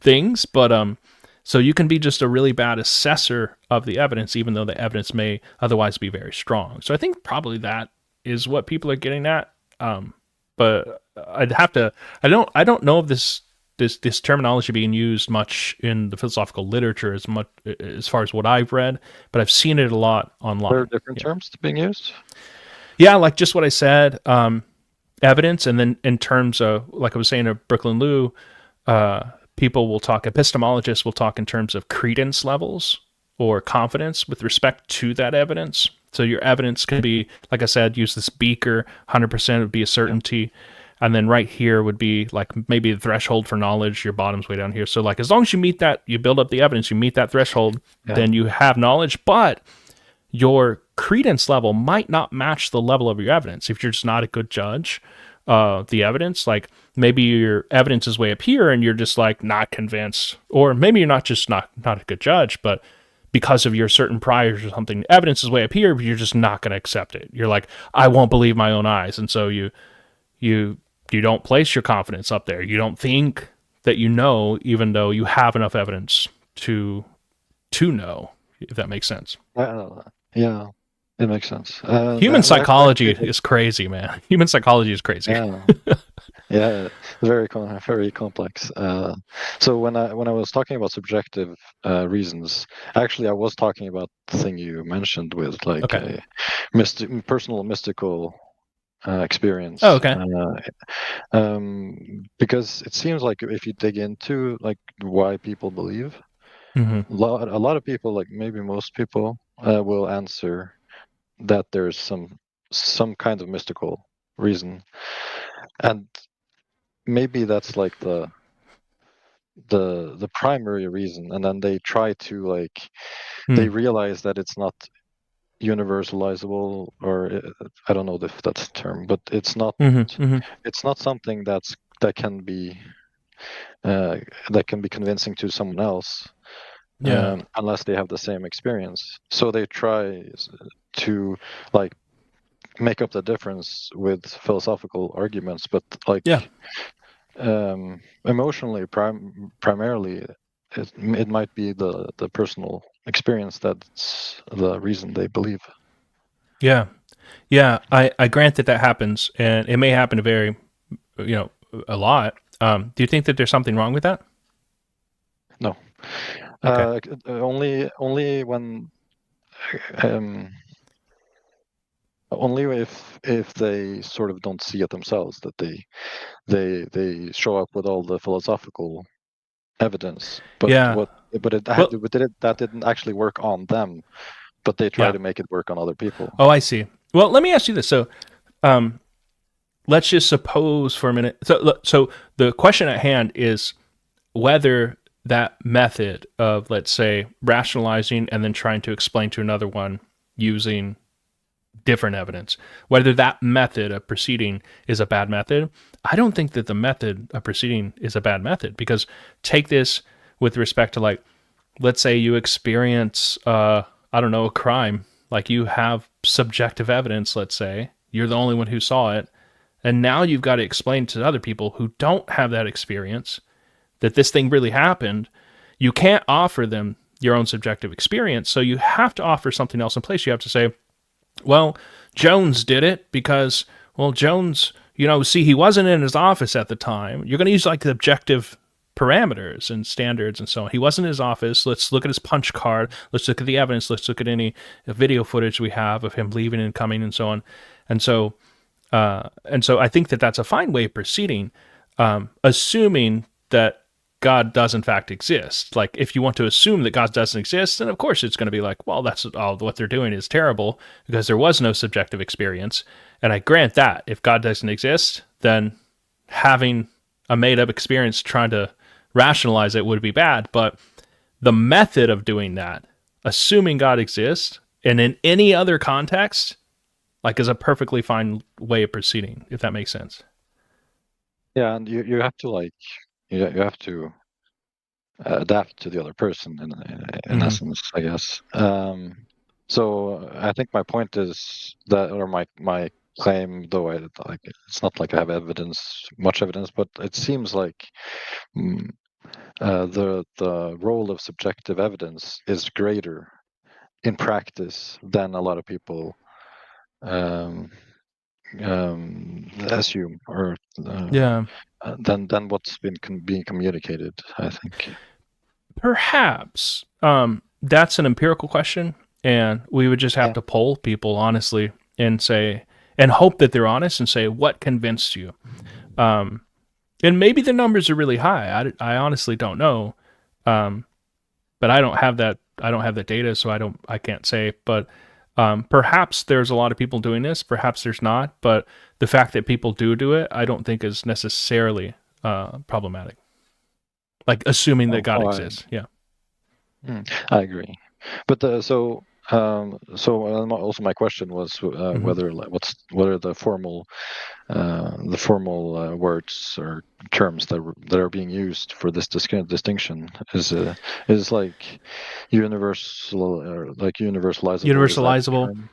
things. But, so you can be just a really bad assessor of the evidence, even though the evidence may otherwise be very strong. So I think probably that is what people are getting at. But I'd have to, I don't know if this terminology being used much in the philosophical literature as far as what I've read, but I've seen it a lot online. There are different terms being used? Yeah, like just what I said, evidence, and then in terms of, like I was saying to Brooklyn Lou, people will talk, epistemologists will talk in terms of credence levels or confidence with respect to that evidence. So your evidence can be, like I said, use this beaker, 100% would be a certainty. And then right here would be like maybe the threshold for knowledge, your bottom's way down here. So like as long as you meet that, you build up the evidence, you meet that threshold, then you have knowledge, but your credence level might not match the level of your evidence. If you're just not a good judge of the evidence, like maybe your evidence is way up here and you're just like not convinced, or maybe you're not a good judge, but because of your certain priors or something, evidence is way up here, but you're just not going to accept it. You're like, I won't believe my own eyes. And so you don't place your confidence up there. You don't think that even though you have enough evidence to know, if that makes sense. Yeah, it makes sense. Human psychology is crazy, man. Human psychology is crazy. Yeah, very complex. So when I was talking about subjective reasons, actually I was talking about the thing you mentioned with like a personal mystical experience. Oh, okay. Because it seems like if you dig into like why people believe, mm-hmm. a lot of people, like maybe most people, will answer that there's some kind of mystical reason, and maybe that's like the primary reason, and then they try to like they realize that it's not universalizable, or I don't know if that's the term, but it's not it's not something that can be convincing to someone else, unless they have the same experience. So they try to like make up the difference with philosophical arguments, but like emotionally, primarily it might be the personal experience that's the reason they believe. I grant that happens, and it may happen a lot. Do you think that there's something wrong with that? No. Okay. Only when only if they sort of don't see it themselves, that they show up with all the philosophical evidence, but that didn't actually work on them, but they try to make it work on other people. Oh, I see. Well, let me ask you this. So let's just suppose for a minute, so the question at hand is whether that method of, let's say, rationalizing and then trying to explain to another one using different evidence. Whether that method of proceeding is a bad method, I don't think that the method of proceeding is a bad method, because take this with respect to, like, let's say you experience, I don't know, a crime, like you have subjective evidence, let's say, you're the only one who saw it, and now you've got to explain to other people who don't have that experience that this thing really happened. You can't offer them your own subjective experience, so you have to offer something else in place. You have to say, well, Jones did it because, well, Jones, see, he wasn't in his office at the time. You're going to use like the objective parameters and standards and so on. He wasn't in his office. Let's look at his punch card. Let's look at the evidence. Let's look at any video footage we have of him leaving and coming and so on. And so I think that that's a fine way of proceeding, assuming that God does in fact exist. Like, if you want to assume that God doesn't exist, then of course it's going to be like, well, that's all, what they're doing is terrible because there was no subjective experience. And I grant that if God doesn't exist, then having a made-up experience trying to rationalize it would be bad. But the method of doing that, assuming God exists, and in any other context, like, is a perfectly fine way of proceeding, if that makes sense. Yeah, and you have to, like, you have to adapt to the other person in essence, I guess. So I think my point is that, or my claim, though, like, it's not like I have much evidence, but it seems like the role of subjective evidence is greater in practice than a lot of people assume, or than what's been being communicated, I think. Perhaps that's an empirical question, and we would just have to poll people honestly and say, and hope that they're honest and say, what convinced you? And maybe the numbers are really high. I honestly don't know, but I don't have that. I don't have the data, so I can't say. But perhaps there's a lot of people doing this. Perhaps there's not. But the fact that people do it, I don't think is necessarily problematic. Like, assuming that God exists. Yeah. I agree. But also my question was whether what are the formal words or terms that are being used for this distinction? Is like universal, or like universalizable?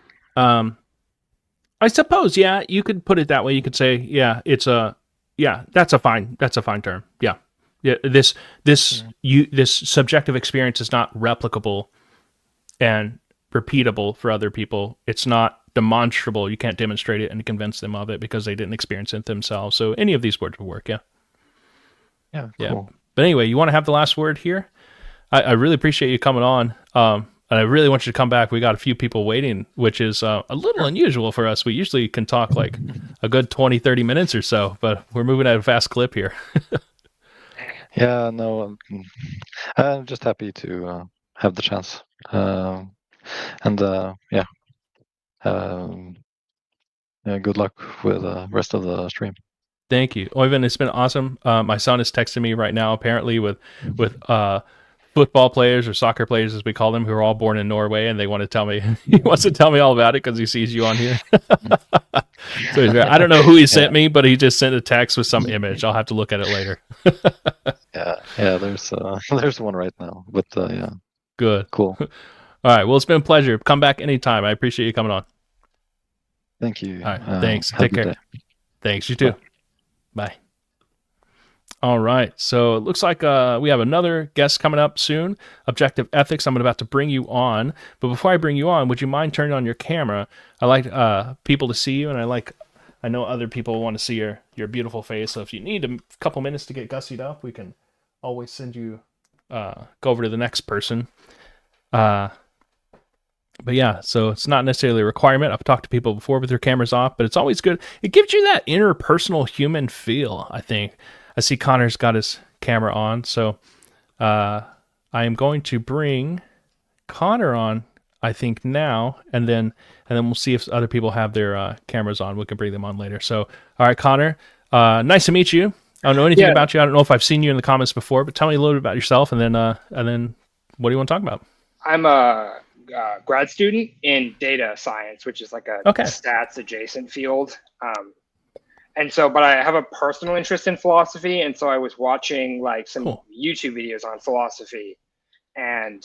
I suppose, yeah, you could put it that way. You could say, yeah, that's a fine term. Yeah. Yeah, this subjective experience is not replicable and repeatable for other people. It's not demonstrable. You can't demonstrate it and convince them of it because they didn't experience it themselves. So any of these words will work. Yeah. Yeah. Cool. But anyway, you want to have the last word here? I really appreciate you coming on. And I really want you to come back. We got a few people waiting, which is a little unusual for us. We usually can talk like a good 20, 30 minutes or so, but we're moving at a fast clip here. Yeah, no, I'm just happy to have the chance. And good luck with the rest of the stream. Thank you, Øyvind. It's been awesome. My son is texting me right now, apparently with football players, or soccer players as we call them, who are all born in Norway, and they want to tell me, he wants to tell me all about it because he sees you on here. So I don't know who he sent me, but he just sent a text with some image. I'll have to look at it later. yeah, there's one right now, but yeah. Good. Cool. All right, well, it's been a pleasure. Come back anytime. I appreciate you coming on. Thank you. All right, thanks. Take care. Thanks, you too. Bye. All right, so it looks like we have another guest coming up soon, Objective Ethics. I'm about to bring you on, but before I bring you on, would you mind turning on your camera? I like people to see you, and I know other people want to see your beautiful face, so if you need a couple minutes to get gussied up, we can always send you, go over to the next person. But yeah, so it's not necessarily a requirement. I've talked to people before with their cameras off, but it's always good. It gives you that interpersonal human feel, I think. I see Connor's got his camera on, so I am going to bring Connor on, I think, now, and then we'll see if other people have their cameras on. We can bring them on later. So, all right, Connor, nice to meet you. I don't know anything about you. I don't know if I've seen you in the comments before, but tell me a little bit about yourself, and then what do you want to talk about? I'm a grad student in data science, which is like a stats adjacent field. And so, but I have a personal interest in philosophy. And so I was watching like some YouTube videos on philosophy, and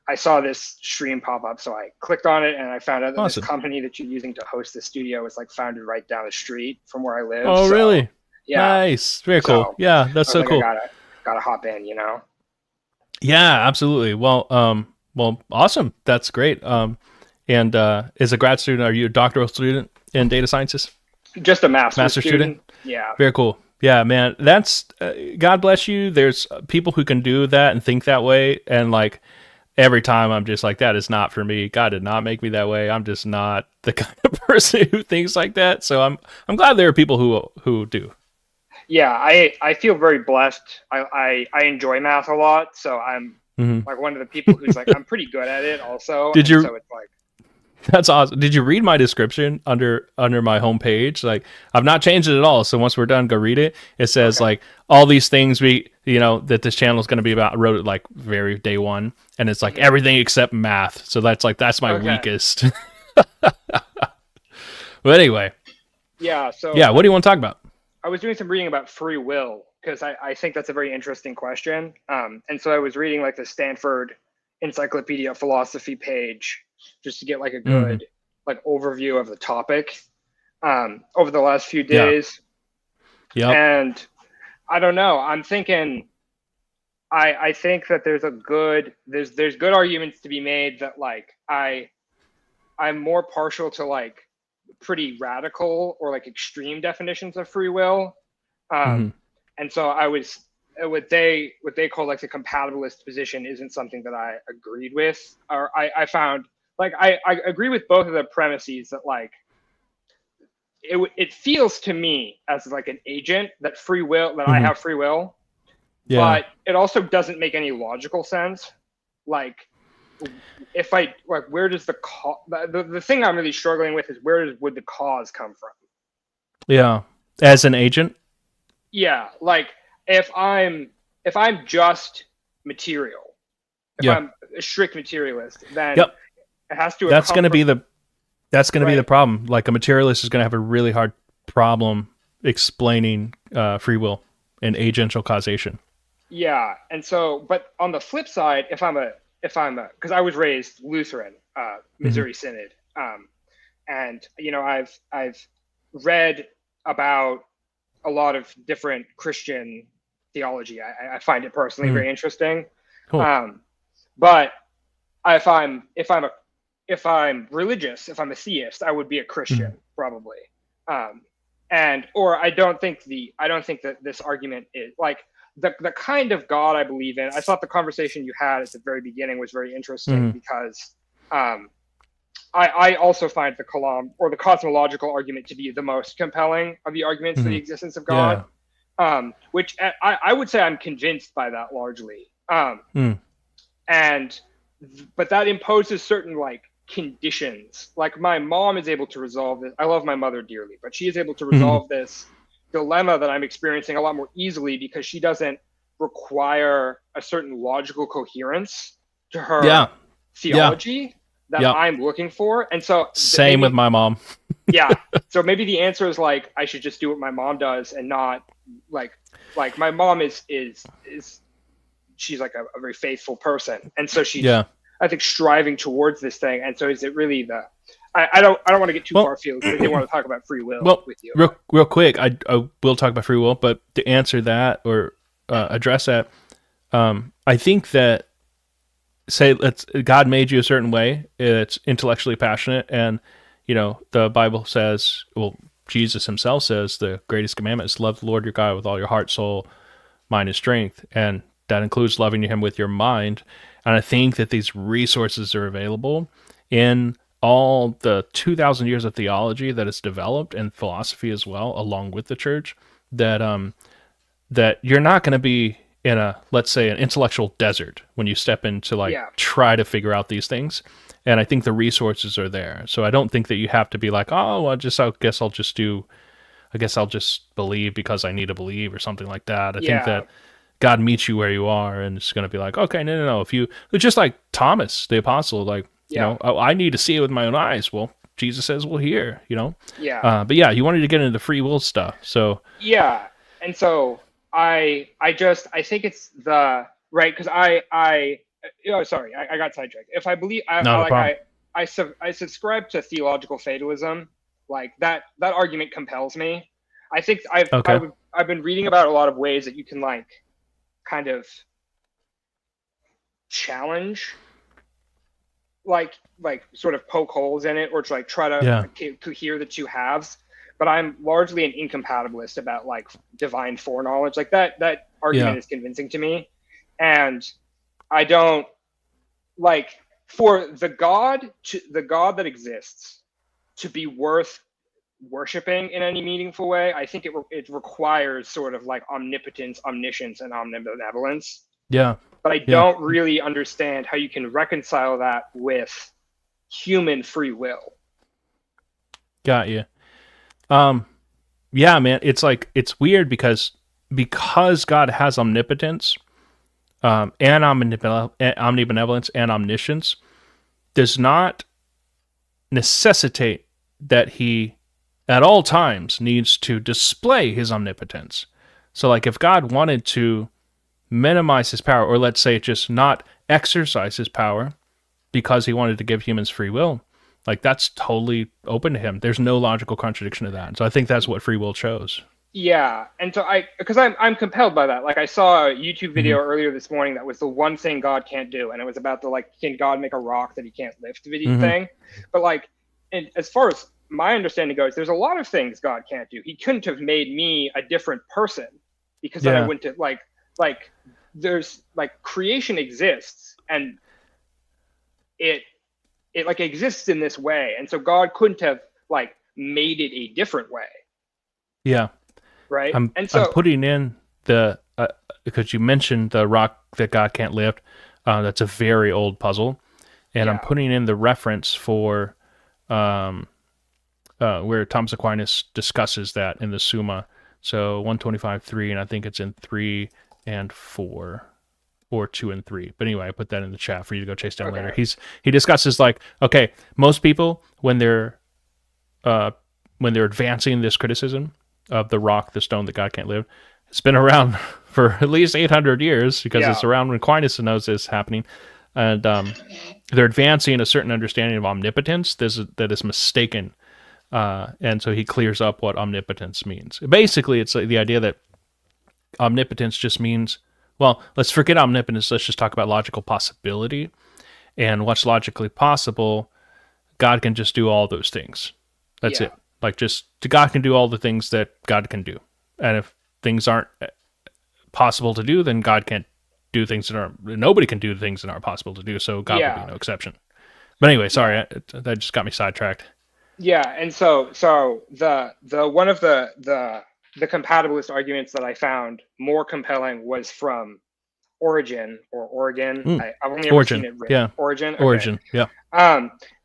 I saw this stream pop up. So I clicked on it, and I found out that this company that you're using to host the studio is like founded right down the street from where I live. Oh, so, really? Yeah. Nice. Very cool. So, yeah, that's so cool. Gotta hop in, you know? Yeah, absolutely. Well, awesome. That's great. And as a grad student, are you a doctoral student in data sciences? Just a master's student. Yeah. Very cool. Yeah, man. That's God bless you. There's people who can do that and think that way, and like every time I'm just like, that is not for me. God did not make me that way. I'm just not the kind of person who thinks like that. So I'm glad there are people who do. Yeah, I feel very blessed. I enjoy math a lot, so I'm like one of the people who's like, I'm pretty good at it also. So it's like, that's awesome. Did you read my description under my homepage? Like, I've not changed it at all. So once we're done, go read it. It says like all these things that this channel is going to be about. I wrote it like very day one, and it's like everything except math. So that's my weakest. But anyway. Yeah. So yeah, what do you want to talk about? I was doing some reading about free will because I think that's a very interesting question. And so I was reading like the Stanford Encyclopedia of Philosophy page just to get like a good like overview of the topic over the last few days. Yeah. And I don't know. I'm thinking I think that there's good arguments to be made that like I'm more partial to like pretty radical or like extreme definitions of free will. And so I was what they call like the compatibilist position isn't something that I agreed with, or I found like I agree with both of the premises that like it feels to me as like an agent that free will that I have free will, but it also doesn't make any logical sense. Like if I like, where does the thing I'm really struggling with is would the cause come from? Yeah, as an agent. Yeah, like if I'm just material, if I'm a strict materialist, then it has to. That's going to be the problem. Like a materialist is going to have a really hard problem explaining free will and agential causation. Yeah, and so, but on the flip side, if I'm because I was raised Lutheran, Missouri Synod, and you know I've read about a lot of different Christian theology. I find it personally very interesting. Cool. But if I'm religious, if I'm a theist, I would be a Christian probably. Or I don't think that this argument is like the kind of God I believe in. I thought the conversation you had at the very beginning was very interesting because I also find the Kalam or the cosmological argument to be the most compelling of the arguments for the existence of God, which I would say I'm convinced by that largely. But that imposes certain like conditions. Like my mom is able to resolve this. I love my mother dearly, but she is able to resolve this dilemma that I'm experiencing a lot more easily because she doesn't require a certain logical coherence to her theology that I'm looking for. And so same with my mom. So maybe the answer is like I should just do what my mom does and not like my mom is she's like a very faithful person, and so she's I think striving towards this thing. And so is it really I don't want to get too far afield because I didn't want to talk about free will with you. Real quick, I will talk about free will, but to answer that or address that, I think that God made you a certain way. It's intellectually passionate, and you know the Bible says, well, Jesus himself says the greatest commandment is love the Lord your God with all your heart, soul, mind, and strength, and that includes loving him with your mind. And I think that these resources are available in all the 2,000 years of theology that is developed and philosophy as well, along with the church, that that you're not going to be in a, let's say, an intellectual desert when you step into try to figure out these things. And I think the resources are there. So I don't think that you have to be like, oh, I guess I'll just believe because I need to believe or something like that. I think that God meets you where you are, and it's going to be like, okay, no. If you, it's just like Thomas, the apostle, like You know, oh, I need to see it with my own eyes. Well, Jesus says, well, here, you know. Yeah. But yeah, you wanted to get into the free will stuff. So yeah, and so I think it's the right because sorry, I got sidetracked. If I believe I subscribe to theological fatalism, like that argument compels me. I think I've been reading about a lot of ways that you can like kind of challenge, like sort of poke holes in it, or to like try to cohere the two halves. But I'm largely an incompatibilist about like divine foreknowledge. Like that argument is convincing to me, and I don't like for the God that exists to be worth worshiping in any meaningful way. I think it requires sort of like omnipotence, omniscience, and omnibenevolence. Yeah. But I don't really understand how you can reconcile that with human free will. Got you. Yeah, man, it's like, it's weird because God has omnipotence, and omnibenevolence and omniscience does not necessitate that he at all times needs to display his omnipotence. So like if God wanted to minimize his power, or let's say just not exercise his power because he wanted to give humans free will, like that's totally open to him. There's no logical contradiction to that. So I think that's what free will shows. Yeah, and so because I'm compelled by that. Like I saw a YouTube video earlier this morning that was the one thing God can't do, and it was about the like, can God make a rock that he can't lift video thing. But like, and as far as my understanding goes, there's a lot of things God can't do. He couldn't have made me a different person because then I wouldn't have like there's like creation exists and it like exists in this way, and so God couldn't have like made it a different way. Yeah. Right. I'm putting in the because you mentioned the rock that God can't lift. That's a very old puzzle, and I'm putting in the reference for where Thomas Aquinas discusses that in the Summa. So 125.3, and I think it's in 3 and 4, or 2 and 3. But anyway, I put that in the chat for you to go chase down later. He discusses like, okay, most people when they're advancing this criticism of the rock, the stone that God can't live, it's been around for at least 800 years because it's around when Aquinas knows this happening, and they're advancing a certain understanding of omnipotence that is mistaken, and so he clears up what omnipotence means. Basically, it's like the idea that omnipotence just means, well, let's forget omnipotence. Let's just talk about logical possibility, and what's logically possible. God can just do all those things. That's it. Like God can do all the things that God can do. And if things aren't possible to do, then God can't do things nobody can do things that aren't possible to do. So God will be no exception. But anyway, sorry, that just got me sidetracked. Yeah. And so the one of the compatibilist arguments that I found more compelling was from Origin or Oregon. I've only ever seen it written. Yeah. Origin. Okay. Origin. Yeah.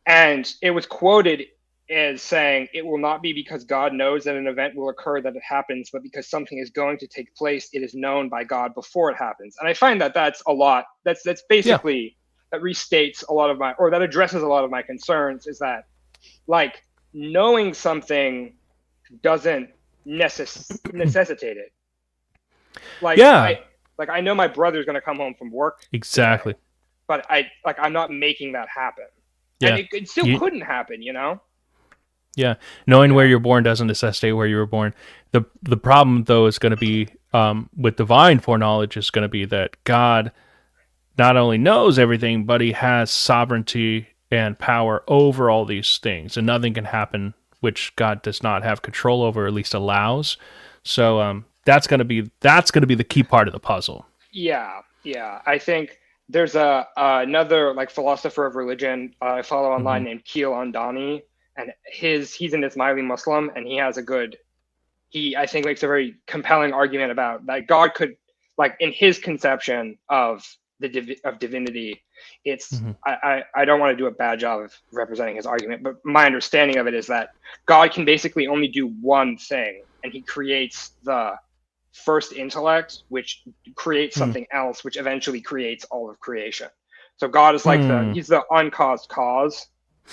And it was quoted as saying, it will not be because God knows that an event will occur that it happens, but because something is going to take place, it is known by God before it happens. And I find that that's a lot. That's basically, that restates a lot of my, or that addresses a lot of my concerns, is that like knowing something doesn't necessitate it. Like, I know my brother's going to come home from work. Exactly. Today, but I'm not making that happen. Yeah. And it still couldn't happen, you know? Yeah, knowing where you're born doesn't necessitate where you were born. The problem, though, is going to be with divine foreknowledge is going to be that God not only knows everything, but he has sovereignty and power over all these things, and nothing can happen which God does not have control over, or at least allows. So that's going to be the key part of the puzzle. Yeah. I think there's another like philosopher of religion I follow online named Keel Andani. And he's an Ismaili Muslim, and he I think makes a very compelling argument about that God could, like in his conception of divinity, it's I don't want to do a bad job of representing his argument, but my understanding of it is that God can basically only do one thing, and he creates the first intellect, which creates something else, which eventually creates all of creation. So God is like he's the uncaused cause,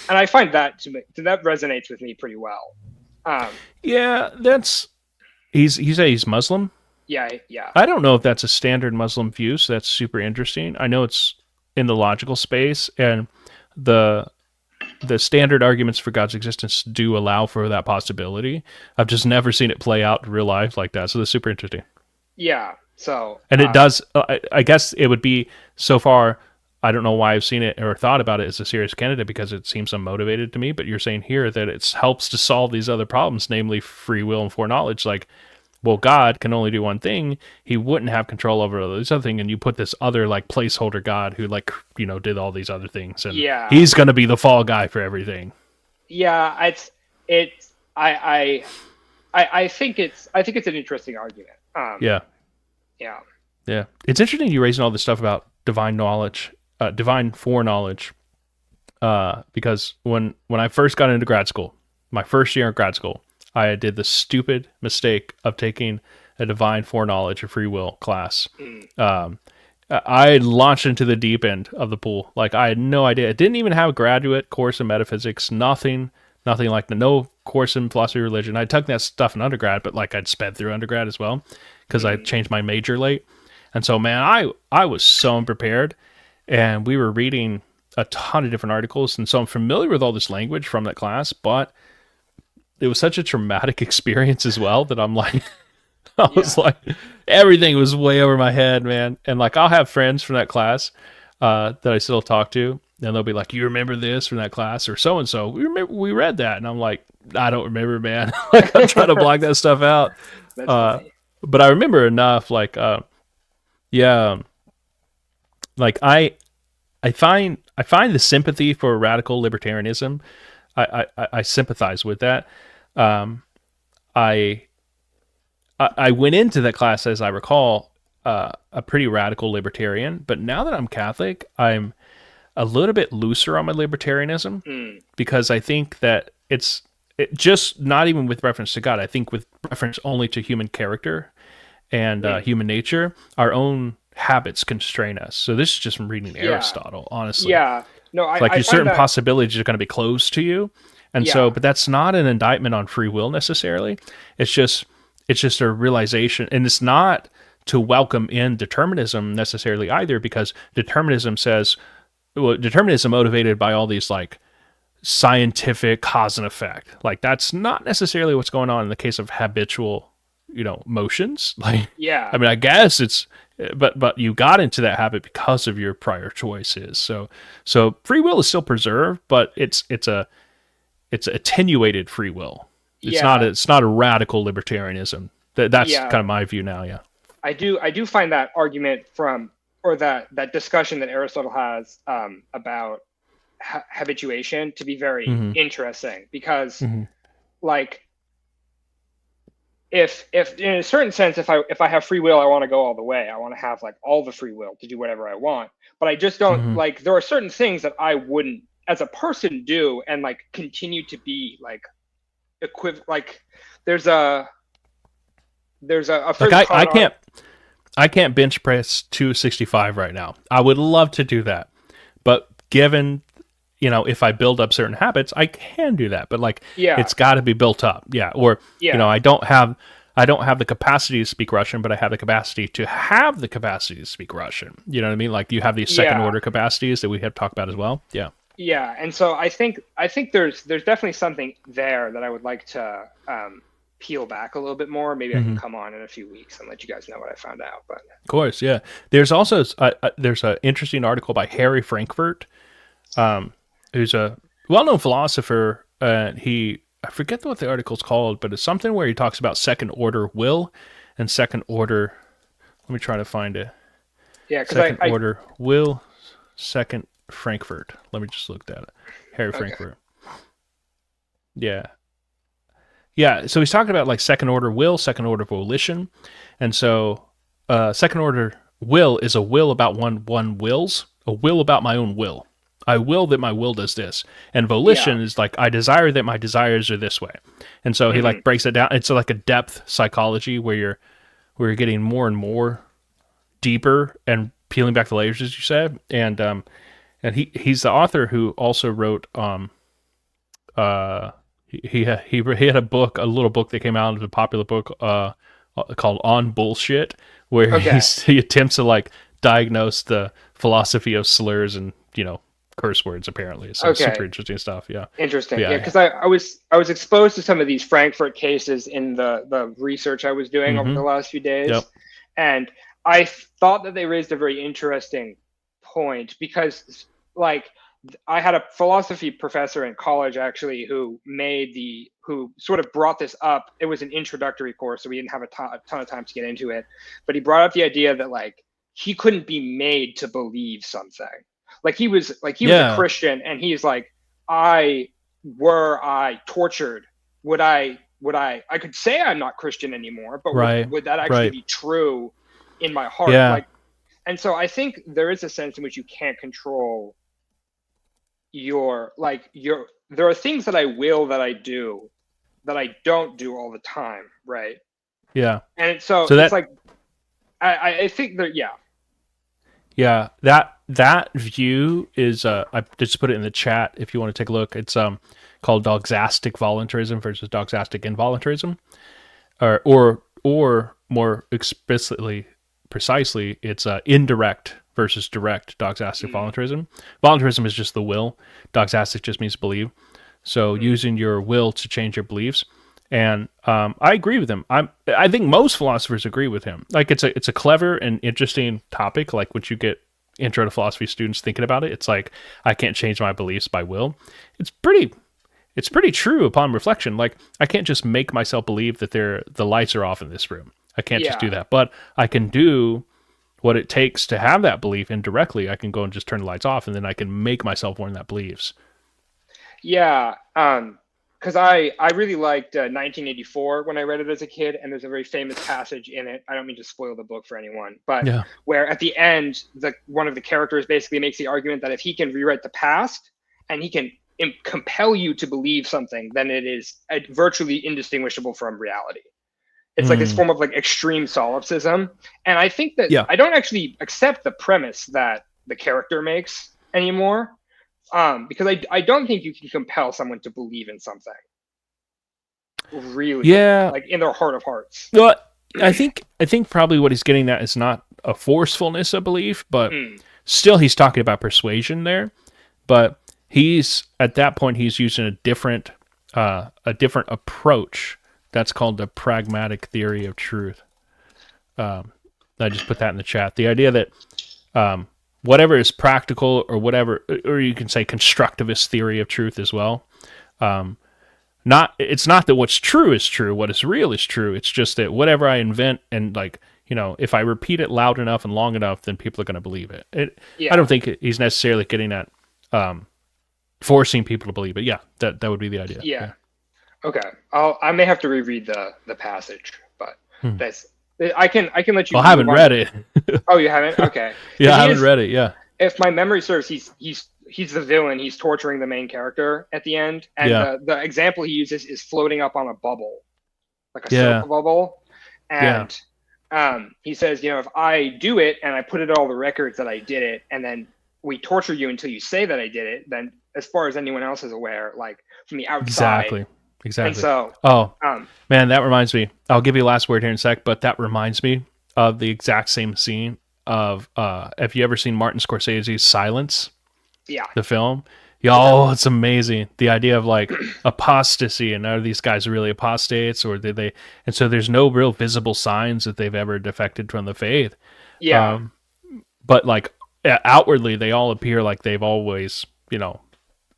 and I find that that resonates with me pretty well. Yeah, he's Muslim. Yeah. I don't know if that's a standard Muslim view, so that's super interesting. I know it's in the logical space, and the standard arguments for God's existence do allow for that possibility. I've just never seen it play out in real life like that, so that's super interesting. Yeah. So, and it does. I guess it would be so far. I don't know why I've seen it or thought about it as a serious candidate because it seems unmotivated to me. But you're saying here that it helps to solve these other problems, namely free will and foreknowledge. Like, well, God can only do one thing. He wouldn't have control over this other thing. And you put this other like placeholder God who did all these other things. And he's going to be the fall guy for everything. Yeah. I think it's an interesting argument. Yeah. It's interesting you raising all this stuff about divine knowledge, divine foreknowledge. Because when I first got into grad school, my first year in grad school, I did the stupid mistake of taking a divine foreknowledge or free will class. I launched into the deep end of the pool. Like, I had no idea. It didn't even have a graduate course in metaphysics, nothing like no course in philosophy of religion. I took that stuff in undergrad, but like I'd sped through undergrad as well because I changed my major late. And so, man, I was so unprepared, and we were reading a ton of different articles. And so I'm familiar with all this language from that class, but it was such a traumatic experience as well that I'm like, I was like, everything was way over my head, man. And like, I'll have friends from that class that I still talk to, and they'll be like, you remember this from that class or so-and-so? We read that. And I'm like, I don't remember, man. Like, I'm trying to block that stuff out. But I remember enough, like, like I find the sympathy for radical libertarianism. I sympathize with that. I went into that class, as I recall, a pretty radical libertarian, but now that I'm Catholic, I'm a little bit looser on my libertarianism because I think that it just not even with reference to God. I think with reference only to human character and human nature, our own habits constrain us. So this is just from reading Aristotle, honestly. Yeah. No, like your certain possibilities are going to be closed to you. And so, but that's not an indictment on free will necessarily. It's just a realization, and it's not to welcome in determinism necessarily either, because determinism motivated by all these like scientific cause and effect. Like, that's not necessarily what's going on in the case of habitual, motions. Like, I mean, I guess it's, but you got into that habit because of your prior choices. So free will is still preserved, but it's attenuated free will. It's not a radical libertarianism. That's kind of my view now. Yeah. I do find that argument that discussion that Aristotle has about habituation to be very interesting, because like if in a certain sense, if I have free will, I want to go all the way. I want to have like all the free will to do whatever I want, but I just don't like, there are certain things that I wouldn't as a person do and like continue to be like like there's a like I can't bench press 265 right now. I would love to do that, but given if I build up certain habits, I can do that. But like, it's got to be built up. I don't have the capacity to speak Russian, but I have the capacity to have the capacity to speak Russian. You know what I mean? Like, you have these second order capacities that we have talked about as well. Yeah. Yeah, and so I think there's definitely something there that I would like to peel back a little bit more. Maybe I can come on in a few weeks and let you guys know what I found out. But of course, yeah. There's also there's an interesting article by Harry Frankfurt, who's a well-known philosopher. I forget what the article's called, but it's something where he talks about second order will and second order. Let me try to find it. Yeah, because second order will, second Frankfurt. Let me just look at it. Harry Frankfurt. Yeah. So he's talking about like second order will, second order volition, and so second order will is a will about one wills, a will about my own will. I will that my will does this, and volition is like I desire that my desires are this way, and so he like breaks it down. It's like a depth psychology where you're getting more and more deeper and peeling back the layers, as you said, and and he's the author who also wrote he had a little book that came out of a popular book called On Bullshit, where he attempts to like diagnose the philosophy of slurs and curse words. Apparently, so super interesting stuff. Yeah, interesting. Yeah, because I was exposed to some of these Frankfurt cases in the research I was doing over the last few days, and I thought that they raised a very interesting point, because like I had a philosophy professor in college actually who sort of brought this up. It was an introductory course, so we didn't have a ton of time to get into it, but he brought up the idea that like he couldn't be made to believe something. Like he was a Christian, and he's like, were I tortured, would I could say I'm not Christian anymore, but would that actually be true in my heart? Like, and so I think there is a sense in which you can't control there are things that I will that I do that I don't do all the time, right? Yeah. And so it's like I think that yeah, that view is I just put it in the chat if you want to take a look. It's called doxastic voluntarism versus doxastic involuntarism, or more precisely, it's indirect versus direct doxastic voluntarism. Voluntarism is just the will. Doxastic just means believe. So using your will to change your beliefs. And I agree with him. I think most philosophers agree with him. Like it's a clever and interesting topic. Like when you get intro to philosophy students thinking about it, it's like I can't change my beliefs by will. It's pretty true upon reflection. Like I can't just make myself believe that the lights are off in this room. I can't just do that. But I can do what it takes to have that belief indirectly. I can go and just turn the lights off, and then I can make myself one that believes. Yeah. Because I really liked 1984 when I read it as a kid, and there's a very famous passage in it. I don't mean to spoil the book for anyone, but where at the end, one of the characters basically makes the argument that if he can rewrite the past and he can compel you to believe something, then it is virtually indistinguishable from reality. It's like this form of like extreme solipsism. And I think that I don't actually accept the premise that the character makes anymore. Because I don't think you can compel someone to believe in something. Really, like in their heart of hearts. Well, I think probably what he's getting at is not a forcefulness of belief, but still he's talking about persuasion there. But at that point he's using a different approach. That's called the pragmatic theory of truth. I just put that in the chat. The idea that whatever is practical, or whatever, or you can say constructivist theory of truth as well. It's not that what's true is true, what is real is true. It's just that whatever I invent, and like, if I repeat it loud enough and long enough, then people are going to believe it. I don't think he's necessarily getting at forcing people to believe it. Yeah, that would be the idea. Yeah. Okay. I may have to reread the passage, but that's. I can let you. I haven't read it. Oh, you haven't? Okay. Yeah, I haven't read it. Yeah. If my memory serves, he's the villain. He's torturing the main character at the end, and the example he uses is floating up on a bubble, like a soap bubble, and he says, if I do it and I put it all the records that I did it, and then we torture you until you say that I did it, then as far as anyone else is aware, like from the outside. Exactly. And so, man, that reminds me. I'll give you a last word here in a sec, but that reminds me of the exact same scene of. Have you ever seen Martin Scorsese's Silence? Yeah. The film. Oh, it's amazing. The idea of like apostasy, and are these guys really apostates, or did they? And so there's no real visible signs that they've ever defected from the faith. Yeah. But like outwardly, they all appear like they've always,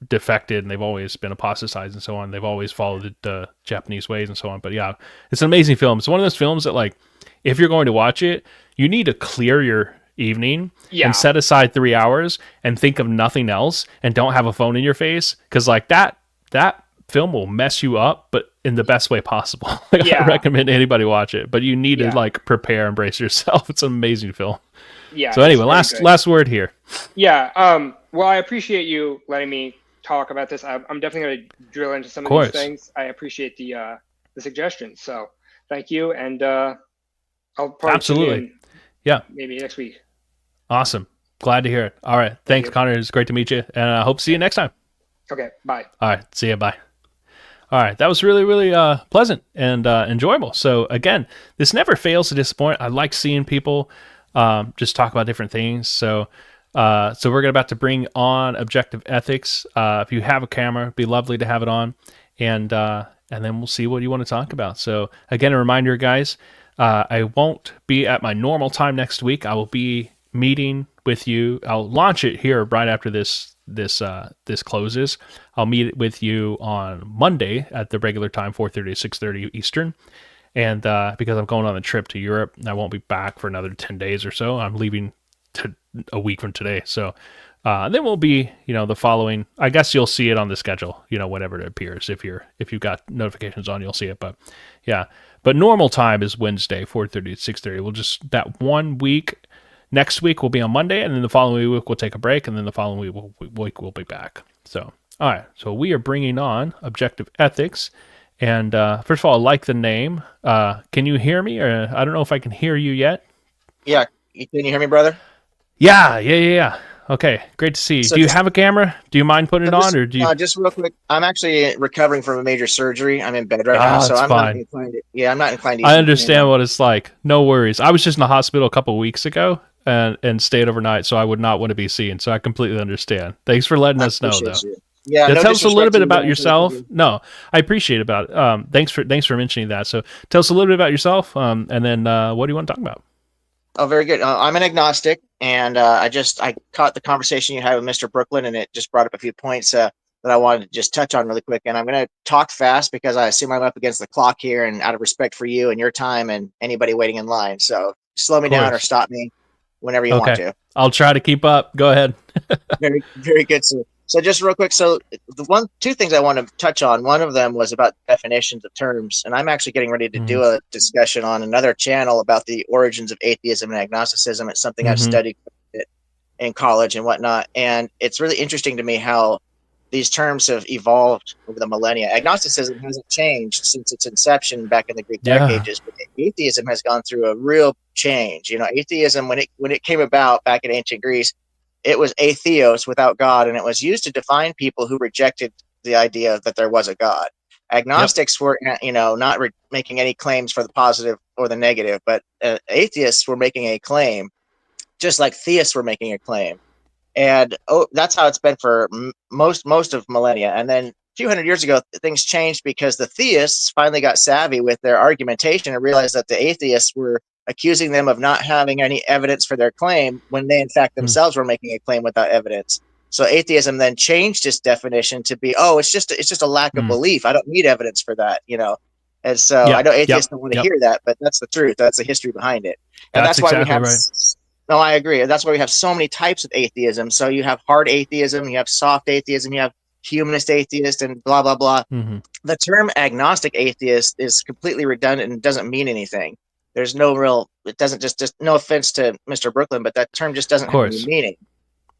defected, and they've always been apostatized and so on. They've always followed the Japanese ways and so on. But yeah, it's an amazing film. It's one of those films that, like, if you're going to watch it, you need to clear your evening and set aside 3 hours and think of nothing else, and don't have a phone in your face, because like that film will mess you up, but in the best way possible. I recommend anybody watch it, but you need to like prepare and brace yourself. It's an amazing film. Yeah. So anyway, last word here. Yeah. Well, I appreciate you letting me talk about this. I'm definitely going to drill into some of these things. I appreciate the suggestions. So thank you. And I'll probably absolutely. maybe next week. Awesome. Glad to hear it. All right. Thanks, Connor. It's great to meet you, and I hope to see you next time. Okay, bye. All right. See you. Bye. All right. That was really, really pleasant and enjoyable. So again, this never fails to disappoint. I like seeing people just talk about different things. So we're about to bring on Objective Ethics. If you have a camera, it'd be lovely to have it on, and then we'll see what you want to talk about. So again, a reminder, guys, I won't be at my normal time next week. I will be meeting with you. I'll launch it here right after this closes. I'll meet with you on Monday at the regular time, 4:30 to 6:30 Eastern. And because I'm going on a trip to Europe, I won't be back for another 10 days or so. I'm leaving a week from today. So then we'll be, the following, I guess you'll see it on the schedule, whenever it appears. If you've got notifications on, you'll see it. But yeah, but normal time is Wednesday, 4:30 to 6:30. We'll just, that 1 week, next week will be on Monday, and then the following week we'll take a break, and then the following week we'll be back. So, all right. So we are bringing on Objective Ethics. And first of all, I like the name. Can you hear me? Or I don't know if I can hear you yet. Yeah. Can you hear me, brother? Yeah. Okay, great to see you. So do you have a camera? Do you mind putting it on, or do you? Just real quick, I'm actually recovering from a major surgery. I'm in bed right now, so I'm not inclined to. I'm not inclined to. I understand what it's like. No worries. I was just in the hospital a couple of weeks ago and stayed overnight, so I would not want to be seen. So I completely understand. Thanks for letting us know, though. You. Yeah, no tell us a little bit about yourself. No, I appreciate about it. Thanks for mentioning that. So tell us a little bit about yourself, and then what do you want to talk about? Oh, very good. I'm an agnostic, and I caught the conversation you had with Mr. Brooklyn, and it just brought up a few points that I wanted to just touch on really quick. And I'm going to talk fast because I assume I'm up against the clock here, and out of respect for you and your time and anybody waiting in line. So slow me down or stop me whenever you want to. I'll try to keep up. Go ahead. Very, very good, sir. So just real quick, so two things I want to touch on. One of them was about definitions of terms, and I'm actually getting ready to do a discussion on another channel about the origins of atheism and agnosticism. It's something I've studied in college and whatnot, and it's really interesting to me how these terms have evolved over the millennia. Agnosticism hasn't changed since its inception back in the Greek Dark Ages, but atheism has gone through a real change. Atheism, when it came about back in ancient Greece, it was atheos, without God, and it was used to define people who rejected the idea that there was a God. Agnostics were, not making any claims for the positive or the negative, but atheists were making a claim, just like theists were making a claim. And that's how it's been for most of millennia. And then a few hundred years ago, things changed because the theists finally got savvy with their argumentation and realized that the atheists were accusing them of not having any evidence for their claim when they in fact themselves were making a claim without evidence. So atheism then changed its definition to be, it's just a lack of belief. I don't need evidence for that, And so I know atheists don't want to hear that, but that's the truth. That's the history behind it. And that's why we have No, I agree. That's why we have so many types of atheism. So you have hard atheism, you have soft atheism, you have humanist atheist, and blah blah blah. The term agnostic atheist is completely redundant and doesn't mean anything. There's no real, it doesn't just no offense to Mr. Brooklyn, but that term just doesn't have any meaning.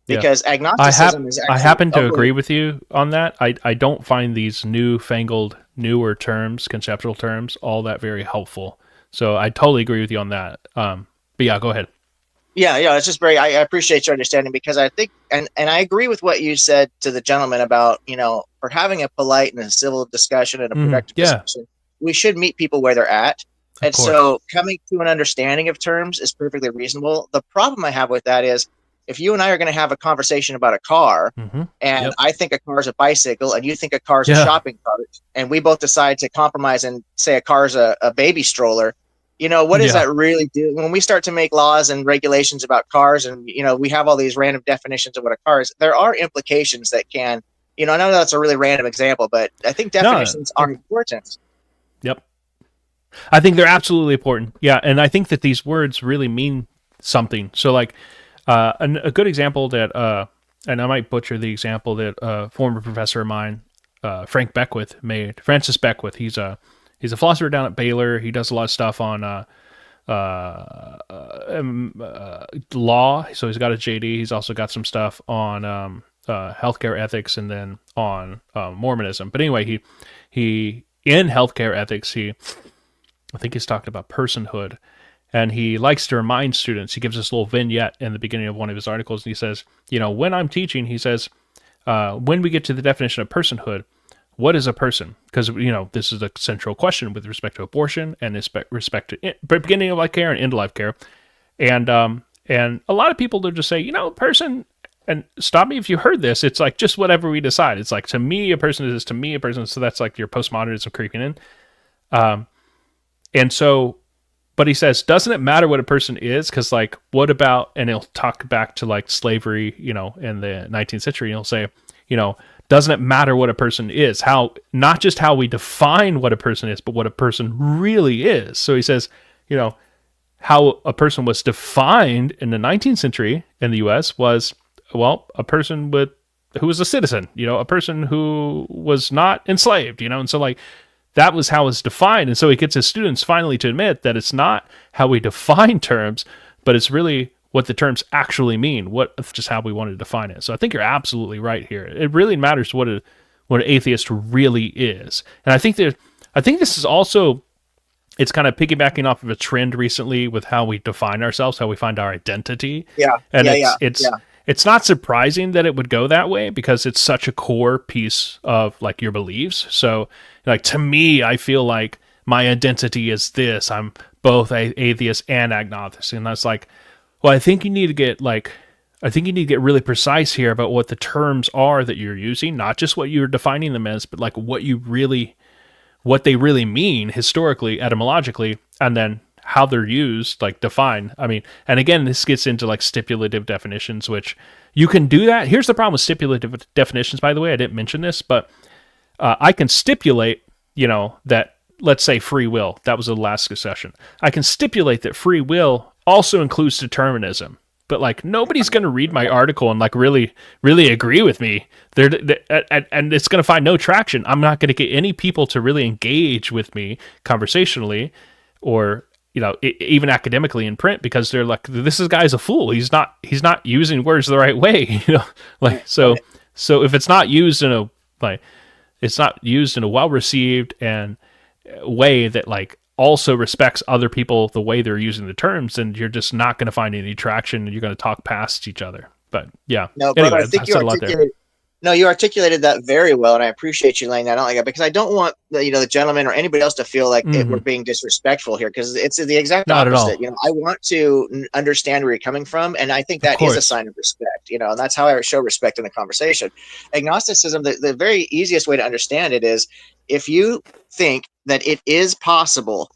Because agnosticism is actually... I happen to agree with you on that. I don't find these newer terms, conceptual terms, all that very helpful. So I totally agree with you on that. But yeah, go ahead. Yeah, it's just I appreciate your understanding, because I think, and I agree with what you said to the gentleman about, for having a polite and a civil discussion and a productive discussion, we should meet people where they're at. And so coming to an understanding of terms is perfectly reasonable. The problem I have with that is, if you and I are going to have a conversation about a car, and I think a car is a bicycle and you think a car is a shopping cart, and we both decide to compromise and say a car is a baby stroller, what does that really do? When we start to make laws and regulations about cars, and, we have all these random definitions of what a car is, there are implications that can, I know that's a really random example, but I think definitions are important. Yep. I think they're absolutely important. Yeah, and I think that these words really mean something. So, like, a good example that, and I might butcher the example that a former professor of mine, Francis Beckwith, he's a philosopher down at Baylor. He does a lot of stuff on law. So he's got a JD. He's also got some stuff on healthcare ethics, and then on Mormonism. But anyway, he in healthcare ethics, I think he's talking about personhood, And he likes to remind students. He gives this little vignette in the beginning of one of his articles, and he says, when I'm teaching, he says, when we get to the definition of personhood, what is a person? Because, this is a central question with respect to abortion and respect to beginning of life care and end of life care. And a lot of people will just say, person, and stop me if you heard this, it's like just whatever we decide. It's like, to me, a person is to me a person. So that's like your postmodernism creeping in. And so, but he says, doesn't it matter what a person is? Because like, what about, and he'll talk back to like slavery, in the 19th century, and he'll say, doesn't it matter what a person is? Not just how we define what a person is, but what a person really is. So he says, how a person was defined in the 19th century in the US was, a person who was a citizen, a person who was not enslaved, and so like, that was how it's defined. And so he gets his students finally to admit that it's not how we define terms, but it's really what the terms actually mean, just how we want to define it. So I think you're absolutely right here. It really matters what an atheist really is. And I think this is also, it's kind of piggybacking off of a trend recently with how we define ourselves, how we find our identity. Yeah. And it's not surprising that it would go that way because it's such a core piece of like your beliefs. So like, to me, I feel like my identity is this. I'm both atheist and agnostic. And that's like, well, I think you need to get really precise here about what the terms are that you're using, not just what you're defining them as, but like what they really mean historically, etymologically, and then how they're used, like defined. I mean, and again, this gets into like stipulative definitions, which you can do that. Here's the problem with stipulative definitions, by the way. I didn't mention this, but I can stipulate, that, let's say free will. That was the last discussion. I can stipulate that free will also includes determinism. But like, nobody's going to read my article and like really, really agree with me. And it's going to find no traction. I'm not going to get any people to really engage with me conversationally or, even academically in print, because they're like, this guy's a fool. He's not using words the right way. So if it's not used in a well-received and way that like also respects other people the way they're using the terms, and you're just not going to find any traction, and you're going to talk past each other. But yeah, no, anyway, I think you articulated that very well, and I appreciate you laying that out like that, because I don't want the gentleman or anybody else to feel like we're being disrespectful here, because it's the exact opposite. I want to understand where you're coming from, and I think that is a sign of respect. And that's how I show respect in the conversation. Agnosticism, the very easiest way to understand it is if you think that it is possible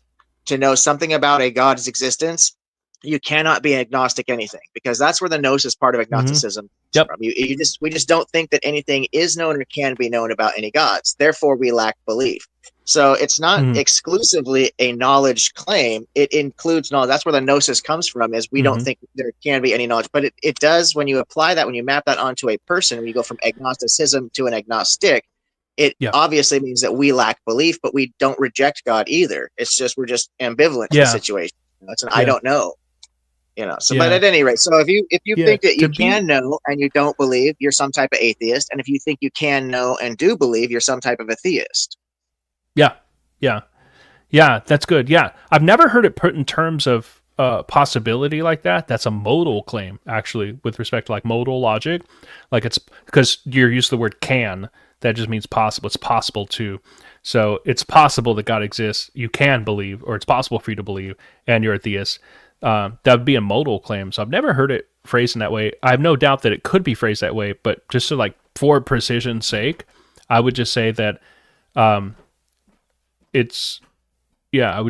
to know something about a God's existence, you cannot be agnostic anything, because that's where the Gnosis part of agnosticism comes from. We just don't think that anything is known or can be known about any gods. Therefore, we lack belief. So it's not exclusively a knowledge claim. It includes knowledge. That's where the Gnosis comes from, is we don't think there can be any knowledge. But it does, when you apply that, when you map that onto a person, when you go from agnosticism to an agnostic, it obviously means that we lack belief, but we don't reject God either. It's just, we're just ambivalent to the situation. It's an I don't know. But at any rate, so if you think that you can know and you don't believe, you're some type of atheist. And if you think you can know and do believe, you're some type of a theist. Yeah, that's good. Yeah. I've never heard it put in terms of possibility like that. That's a modal claim, actually, with respect to like modal logic. Like, it's because you're used to the word can, that just means possible. It's possible to. So it's possible that God exists. You can believe, or it's possible for you to believe, and you're a theist. That would be a modal claim. So I've never heard it phrased in that way. I have no doubt that it could be phrased that way, but just to like, for precision's sake, I would just say that I would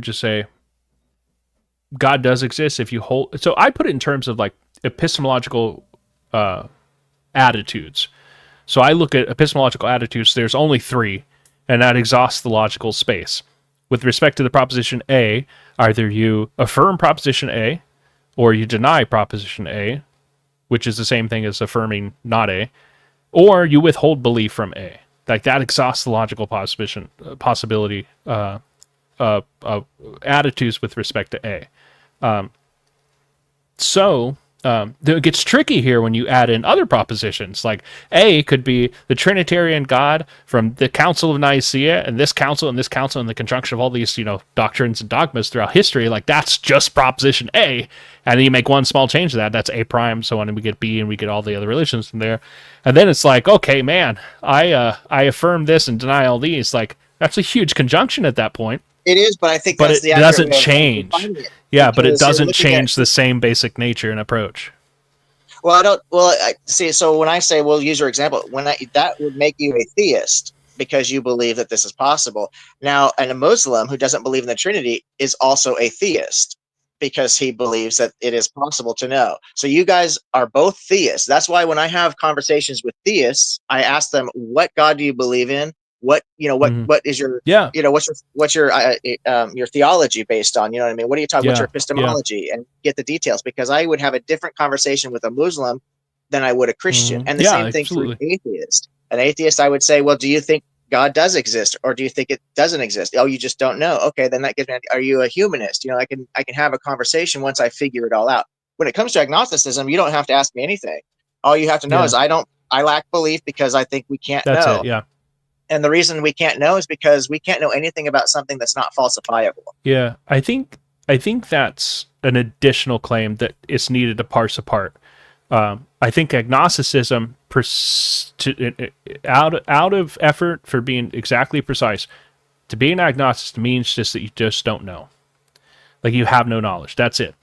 just say God does exist if you hold. So I put it in terms of like epistemological attitudes. So I look at epistemological attitudes. There's only 3, and that exhausts the logical space. With respect to the proposition A, either you affirm proposition A, or you deny proposition A, which is the same thing as affirming not A, or you withhold belief from A. Like, that exhausts the logical possibility attitudes with respect to A. So it gets tricky here when you add in other propositions. Like A could be the Trinitarian God from the Council of Nicaea and this council and this council and the conjunction of all these, doctrines and dogmas throughout history. Like that's just proposition A. And then you make one small change to that. That's A prime, so on, and we get B, and we get all the other religions from there. And then it's like, okay, man, I affirm this and deny all these. Like that's a huge conjunction at that point. It is, but I think But that's it the doesn't accurate way of change. defining it. Yeah, but it Because you're doesn't looking at- change the same basic nature and approach. Well, I don't. Well, I see. So when I say, we'll use your example, that would make you a theist because you believe that this is possible. Now, and a Muslim who doesn't believe in the Trinity is also a theist because he believes that it is possible to know. So you guys are both theists. That's why when I have conversations with theists, I ask them, "What God do you believe in? What is your what's your theology based on? You know what I mean? What do you talk? What's your epistemology?" And get the details, because I would have a different conversation with a Muslim than I would a Christian, and the same thing for an atheist. An atheist, I would say, "Well, do you think God does exist, or do you think it doesn't exist?" "Oh, you just don't know." "Okay, then that gives me. Are you a humanist?" I can have a conversation once I figure it all out. When it comes to agnosticism, you don't have to ask me anything. All you have to know is I lack belief because I think we can't know. That's it. Yeah. And the reason we can't know is because we can't know anything about something that's not falsifiable. Yeah, I think that's an additional claim that is needed to parse apart. I think agnosticism, out of effort for being exactly precise, to be an agnostic means just that you just don't know. Like you have no knowledge. That's it.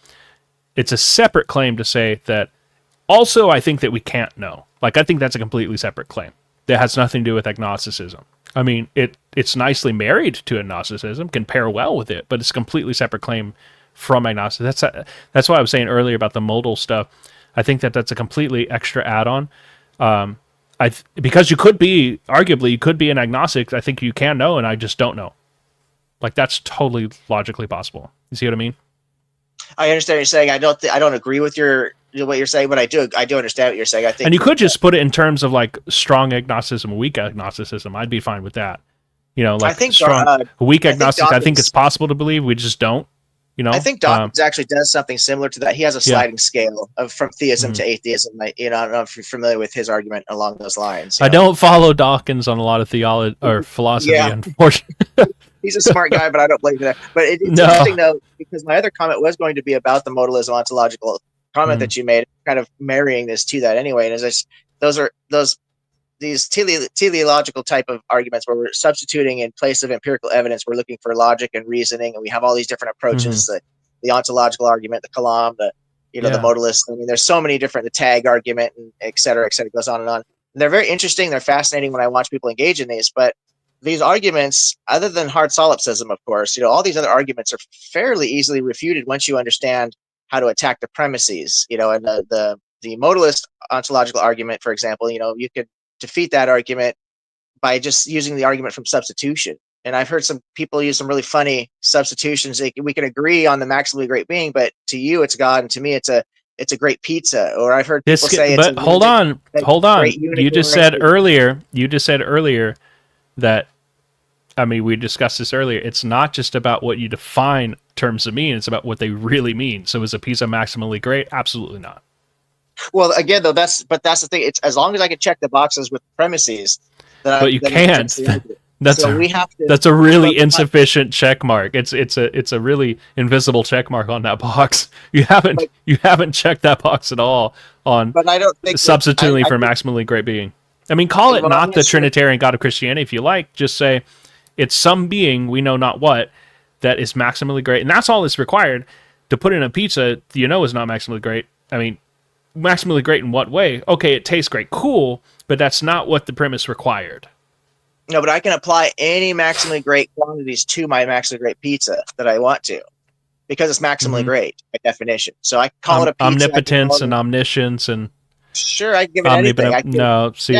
It's a separate claim to say that also I think that we can't know. Like I think that's a completely separate claim. That has nothing to do with agnosticism. I mean, it's nicely married to agnosticism, can pair well with it, but it's a completely separate claim from agnostic. That's why I was saying earlier about the modal stuff. I think that's a completely extra add-on. Because you could be an agnostic. I think you can know, and I just don't know. Like that's totally logically possible. You see what I mean? I understand what you're saying. I don't agree with what you're saying, but I do understand what you're saying. I think, and you could just put it in terms of like strong agnosticism, weak agnosticism. I'd be fine with that. Like I think strong, weak agnostic. I think it's possible to believe. We just don't. I think Dawkins actually does something similar to that. He has a sliding scale from theism to atheism. I don't know if you're familiar with his argument along those lines. I don't follow Dawkins on a lot of theology or philosophy, unfortunately. He's a smart guy, but I don't believe that. But it's interesting though, because my other comment was going to be about the modalism ontological comment that you made, kind of marrying this to that anyway. And these teleological type of arguments where we're substituting in place of empirical evidence, we're looking for logic and reasoning, and we have all these different approaches: the ontological argument, the kalam, the modalist. I mean, there's so many different, the tag argument, and et cetera, goes on and on. And they're very interesting. They're fascinating when I watch people engage in these, but these arguments, other than hard solipsism, of course, all these other arguments are fairly easily refuted once you understand how to attack the premises. And the modalist ontological argument, for example, you could defeat that argument by just using the argument from substitution. And I've heard some people use some really funny substitutions. We can agree on the maximally great being, but to you it's God, and to me it's a great pizza. Or I've heard people say, but hold on. You just said earlier that, I mean, we discussed this earlier. It's not just about what you define terms to mean. It's about what they really mean. So is a pizza maximally great? Absolutely not. Well, again, though, that's the thing. It's as long as I can check the boxes with premises. But you can't. That's a really insufficient check mark. It's a really invisible check mark on that box. You haven't checked that box at all on. But I don't think substituting for maximally great being. I mean, call it not the Trinitarian God of Christianity if you like. Just say it's some being, we know not what, that is maximally great, and that's all that's required. To put in a pizza, is not maximally great. I mean, maximally great in what way? Okay, it tastes great, cool, but that's not what the premise required. No, but I can apply any maximally great quantities to my maximally great pizza that I want to, because it's maximally great by definition. So I call it a pizza. Omnipotence and omniscience and sure, I can give it anything. That's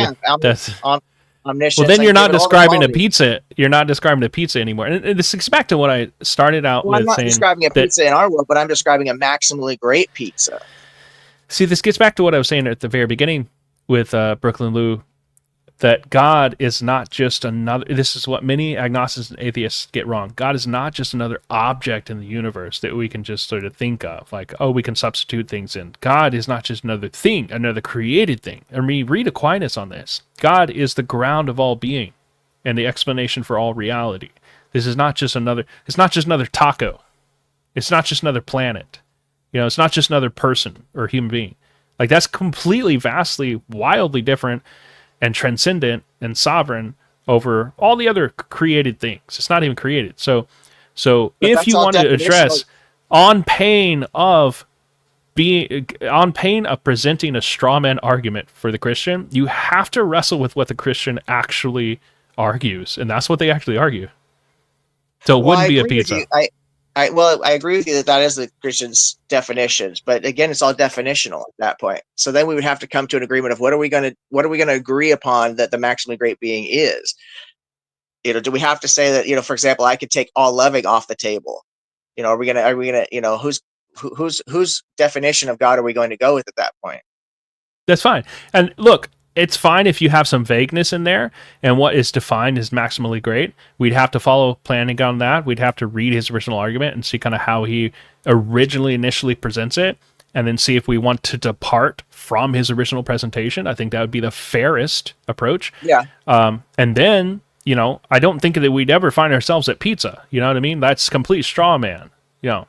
omniscience. Well, then you're not describing a pizza. You're not describing a pizza anymore. And this gets back to what I started out with. I'm not describing a pizza in our world, but I'm describing a maximally great pizza. See, this gets back to what I was saying at the very beginning with Brooklyn Lou. that God is not just another, this is what many agnostics and atheists get wrong. God is not just another object in the universe that we can just sort of think of, like, oh, we can substitute things in. God is not just another thing, another created thing. I mean, read Aquinas on this. God is the ground of all being and the explanation for all reality. This is not just another, it's not just another taco. It's not just another planet. You know, it's not just another person or human being. Like, that's completely, vastly, wildly different and transcendent and sovereign over all the other created things. It's not even created. So if you want to address on pain of presenting a straw man argument for the Christian, you have to wrestle with what the Christian actually argues, and that's what they actually argue. So it wouldn't be a pizza. I agree with you that is the Christian's definitions, but again, it's all definitional at that point. So then we would have to come to an agreement of what are we going to agree upon that the maximally great being is. You know, do we have to say that, you know, for example, I could take all loving off the table? You know, are we gonna, you know, whose definition of God are we going to go with at that point? That's fine. And look, it's fine if you have some vagueness in there, and what is defined as maximally great. We'd have to follow planning on that. We'd have to read his original argument and see kind of how he initially presents it, and then see if we want to depart from his original presentation. I think that would be the fairest approach. Yeah. And then, you know, I don't think that we'd ever find ourselves at pizza. You know what I mean? That's complete straw man. You know.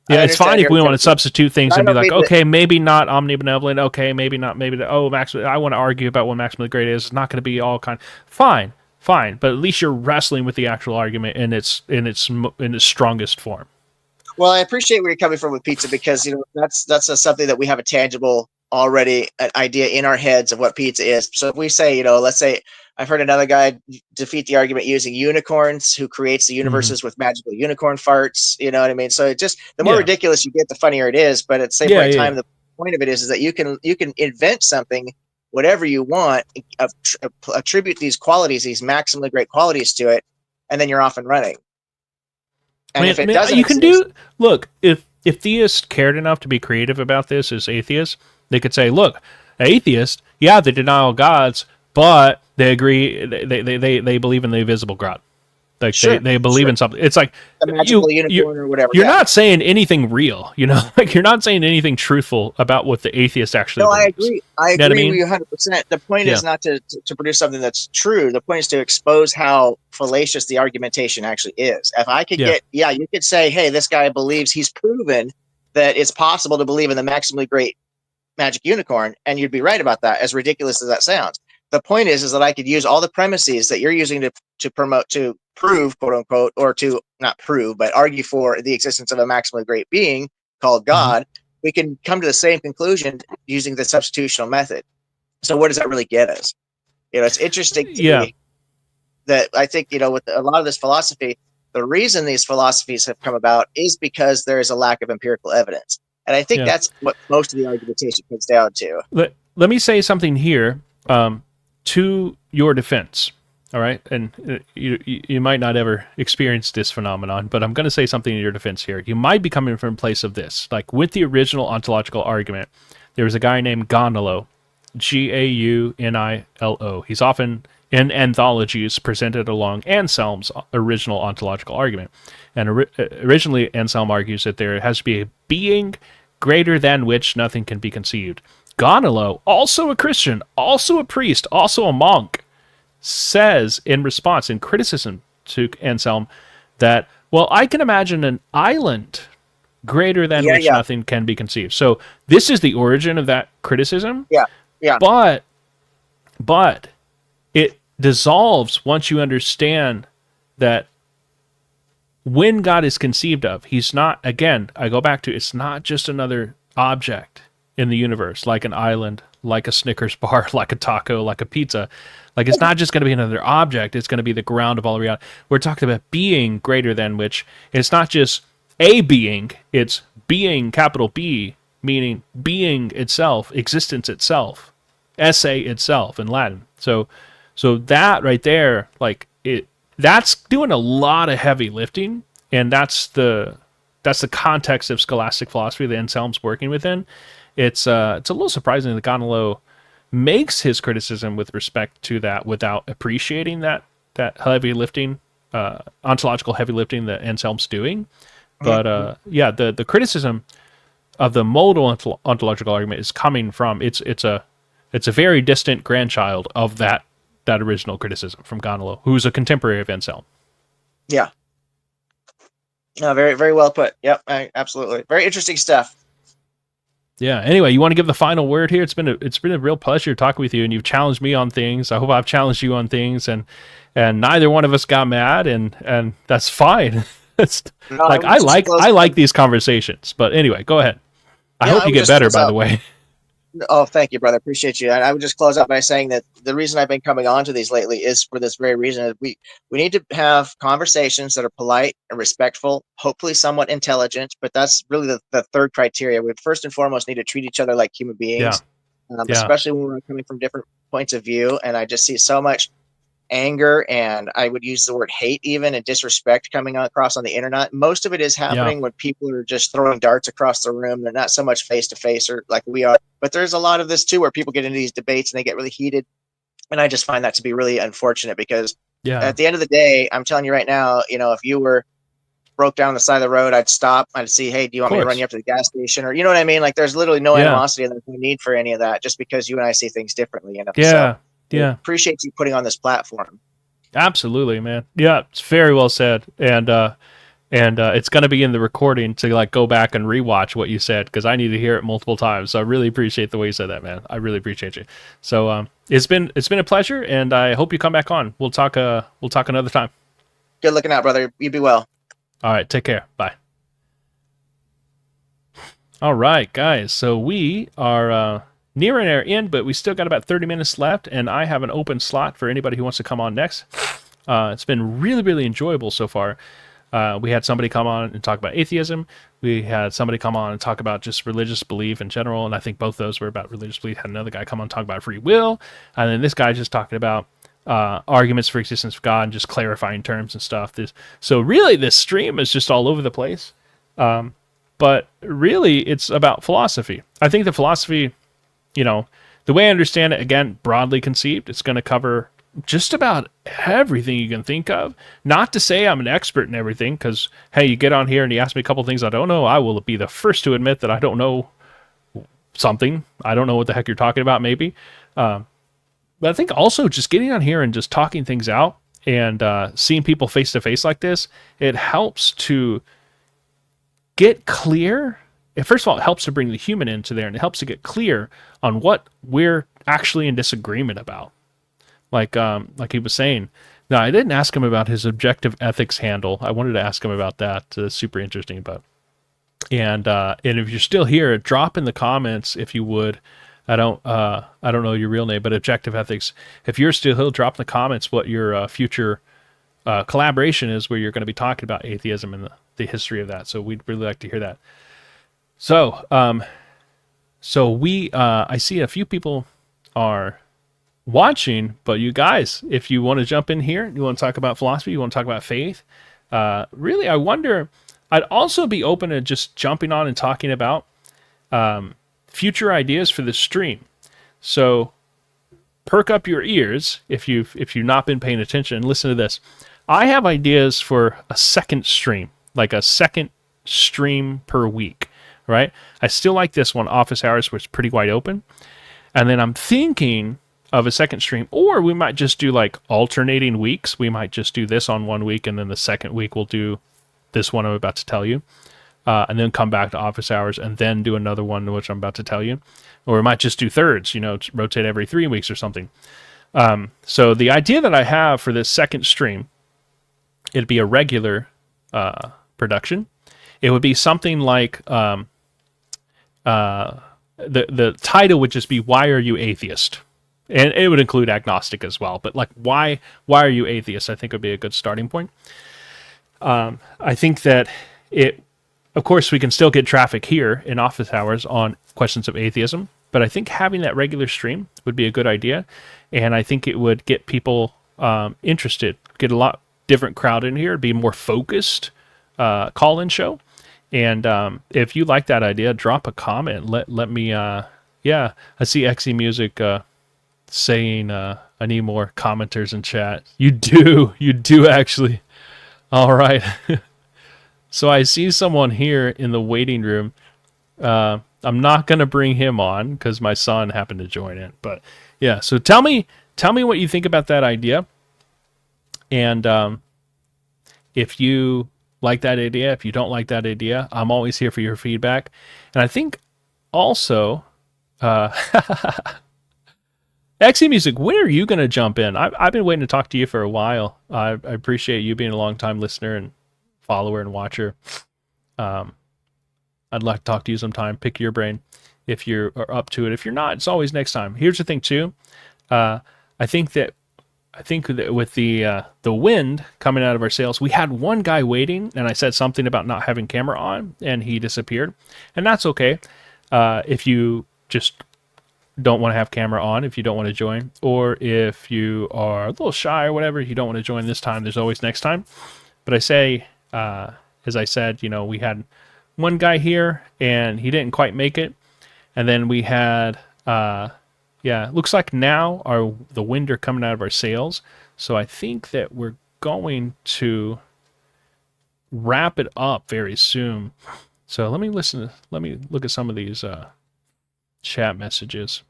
Yeah, it's fine if we want to substitute things and be like, okay, maybe not omnibenevolent. Okay, maybe not. Maybe I want to argue about what maximally great is. It's not going to be all kind. Fine. But at least you're wrestling with the actual argument in its strongest form. Well, I appreciate where you're coming from with pizza, because, you know, that's something that we have a tangible already an idea in our heads of what pizza is. So if we say, you know, let's say I've heard another guy defeat the argument using unicorns, who creates the universes with magical unicorn farts. You know what I mean? So it just, the more ridiculous you get, the funnier it is. But at the same point in time, the point of it is that you can invent something, whatever you want, attribute these qualities, these maximally great qualities to it, and then you're off and running. And if it doesn't, you can do. Look, if theists cared enough to be creative about this as atheists, they could say, look, atheists, they deny all gods, but they agree, they believe in the invisible God. Like they believe in something. It's like a magical unicorn or whatever. You're not saying anything real, you know, like you're not saying anything truthful about what the atheist actually believes. I agree. I agree with you 100%. The point is not to produce something that's true. The point is to expose how fallacious the argumentation actually is. If I could you could say, hey, this guy believes, he's proven that it's possible to believe in the maximally great magic unicorn, and you'd be right about that, as ridiculous as that sounds. The point is that I could use all the premises that you're using to promote, to prove, quote unquote, or to not prove, but argue for the existence of a maximally great being called God. We can come to the same conclusion using the substitutional method. So what does that really get us? You know, it's interesting to me that I think, you know, with a lot of this philosophy, the reason these philosophies have come about is because there is a lack of empirical evidence. And I think that's what most of the argumentation comes down to. Let me say something here. To your defense, all right? And you might not ever experience this phenomenon, but I'm going to say something in your defense here. You might be coming from a place of this. Like with the original ontological argument, there was a guy named Gaunilo, Gaunilo. He's often in anthologies presented along Anselm's original ontological argument. And originally, Anselm argues that there has to be a being greater than which nothing can be conceived. Gaunilo, also a Christian, also a priest, also a monk, says in response, in criticism to Anselm, that, well, I can imagine an island greater than which nothing can be conceived. So this is the origin of that criticism. But it dissolves once you understand that when God is conceived of, he's not, again, I go back to, it's not just another object in the universe, like an island, like a Snickers bar, like a taco, like a pizza. Like, it's not just going to be another object, it's going to be the ground of all reality. We're talking about being greater than which, it's not just a being, it's being, capital B, meaning being itself, existence itself, esse itself in Latin. So that right there, like, that's doing a lot of heavy lifting, and that's the context of scholastic philosophy that Anselm's working within. It's a little surprising that Gaunilo makes his criticism with respect to that without appreciating that heavy lifting, ontological heavy lifting that Anselm's doing. But the criticism of the modal ontological argument is coming from it's a very distant grandchild of that original criticism from Gonolo, who's a contemporary of Anselm. Yeah. No, very, very well put. Yep, absolutely. Very interesting stuff. Yeah. Anyway, you want to give the final word here? It's been a real pleasure talking with you, and you've challenged me on things. I hope I've challenged you on things, and neither one of us got mad, and that's fine. I like these conversations. But anyway, go ahead. I hope you get better, by the way. Oh, thank you, brother. Appreciate you. And I would just close out by saying that the reason I've been coming on to these lately is for this very reason. We need to have conversations that are polite and respectful, hopefully somewhat intelligent, but that's really the third criteria. We first and foremost need to treat each other like human beings, especially when we're coming from different points of view. And I just see so much anger, and I would use the word hate even, and disrespect coming across on the internet. Most of it is happening when people are just throwing darts across the room. They're not so much face to face or like we are, but there's a lot of this too where people get into these debates and they get really heated, and I just find that to be really unfortunate because at the end of the day, I'm telling you right now, if you were broke down the side of the road, I'd stop, I'd see, hey, do you want me to run you up to the gas station, or you know what I mean? Like there's literally no animosity, and there's no need for any of that, just because you and I see things differently. So, appreciate you putting on this platform. Absolutely, man. Yeah, it's very well said, and it's going to be in the recording to go back and rewatch what you said, because I need to hear it multiple times. So I really appreciate the way you said that, man. I really appreciate you. So it's been a pleasure, and I hope you come back on. We'll talk another time. Good looking out, brother. You be well. All right, take care. Bye. All right, guys. So we are nearing our end, but we still got about 30 minutes left, and I have an open slot for anybody who wants to come on next. It's been really, really enjoyable so far. We had somebody come on and talk about atheism. We had somebody come on and talk about just religious belief in general, and I think both those were about religious belief. Had another guy come on and talk about free will, and then this guy just talking about arguments for existence of God and just clarifying terms and stuff. So really, this stream is just all over the place. But really, it's about philosophy. I think the philosophy, the way I understand it, again, broadly conceived, it's going to cover just about everything you can think of. Not to say I'm an expert in everything, because, hey, you get on here and you ask me a couple things I don't know, I will be the first to admit that I don't know something. I don't know what the heck you're talking about, maybe. But I think also just getting on here and just talking things out and seeing people face-to-face like this, it helps to get clear. First of all, it helps to bring the human into there, and it helps to get clear on what we're actually in disagreement about. Like he was saying. Now, I didn't ask him about his objective ethics handle. I wanted to ask him about that. Super interesting. And if you're still here, drop in the comments if you would. I don't know your real name, but objective ethics. If you're still here, drop in the comments what your future collaboration is, where you're going to be talking about atheism and the history of that. So we'd really like to hear that. So, I see a few people are watching, but you guys, if you want to jump in here, you want to talk about philosophy, you want to talk about faith, really, I wonder, I'd also be open to just jumping on and talking about future ideas for the stream. So perk up your ears if you've not been paying attention, and listen to this. I have ideas for a second stream, like a second stream per week, right? I still like this one, office hours, where it's pretty wide open. And then I'm thinking of a second stream, or we might just do like alternating weeks. We might just do this on one week, and then the second week we'll do this one I'm about to tell you, and then come back to office hours, and then do another one, which I'm about to tell you. Or we might just do thirds, rotate every 3 weeks or something. So the idea that I have for this second stream, it'd be a regular production. It would be something like the title would just be "Why Are You Atheist?" And it would include agnostic as well. But like, why are you atheist? I think would be a good starting point. I think that of course, we can still get traffic here in office hours on questions of atheism, but I think having that regular stream would be a good idea, and I think it would get people interested, get a lot different crowd in here, be more focused call-in show. And if you like that idea, drop a comment. Let me, I see XE Music saying I need more commenters in chat. You do actually. All right. So I see someone here in the waiting room. I'm not gonna bring him on because my son happened to join it. But yeah, so tell me what you think about that idea, and if you like that idea, if you don't like that idea, I'm always here for your feedback. And I think also, Exy Music, when are you gonna jump in? I've been waiting to talk to you for a while. I appreciate you being a long time listener and follower and watcher. I'd like to talk to you sometime, pick your brain if you're up to it. If you're not, it's always next time. Here's the thing too. I think that with the wind coming out of our sails, we had one guy waiting, and I said something about not having camera on, and he disappeared. And that's okay. If you just don't want to have camera on, if you don't want to join, or if you are a little shy or whatever, you don't want to join this time, there's always next time. But I say, as I said, we had one guy here and he didn't quite make it. And then we had, looks like now the wind are coming out of our sails. So I think that we're going to wrap it up very soon. So let me look at some of these chat messages.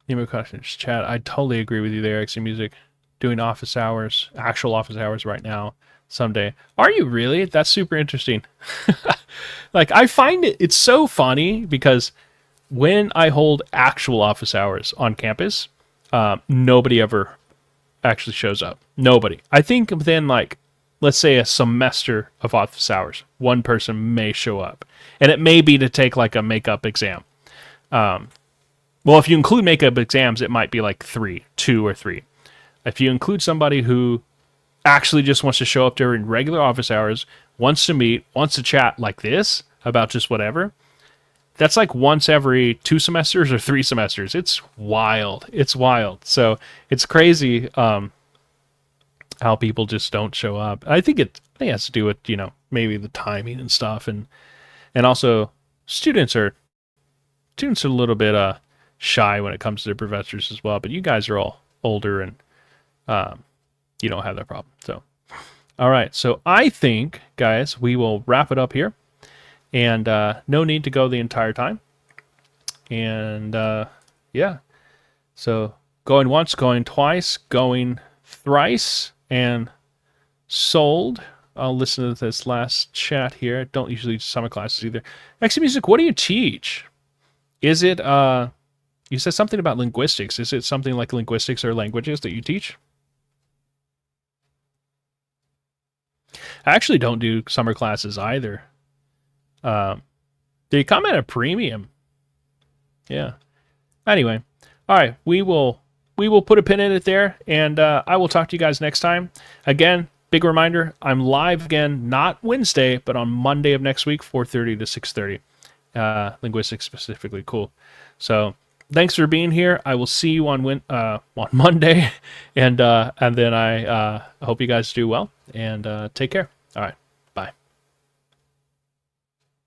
Nemo Caution's chat. I totally agree with you there, XC Music. Doing office hours, actual office hours right now, someday. Are you really? That's super interesting. Like, I find it's so funny because when I hold actual office hours on campus, nobody ever actually shows up. Nobody. I think within, like, let's say a semester of office hours, one person may show up. And it may be to take, like, a makeup exam. Well, if you include makeup exams, it might be like 2 or 3. If you include somebody who actually just wants to show up during regular office hours, wants to meet, wants to chat like this about just whatever, that's like once every 2 semesters or 3 semesters. It's wild. It's wild. So it's crazy how people just don't show up. I think it has to do with, maybe the timing and stuff. And also students are a little bit shy when it comes to their professors as well, but you guys are all older and you don't have that problem. So all right, so I think, guys, we will wrap it up here, and no need to go the entire time. And so going once, going twice, going thrice, and sold. I'll listen to this last chat here. I don't usually do summer classes either. XC Music, what do you teach? Is it you said something about linguistics. Is it something like linguistics or languages that you teach? I actually don't do summer classes either. They come at a premium. Yeah. Anyway, all right. We will put a pin in it there, and I will talk to you guys next time. Again, big reminder: I'm live again, not Wednesday, but on Monday of next week, 4:30 to 6:30. Linguistics specifically. Cool. So thanks for being here. I will see you on Monday, and then I hope you guys do well, and take care. All right.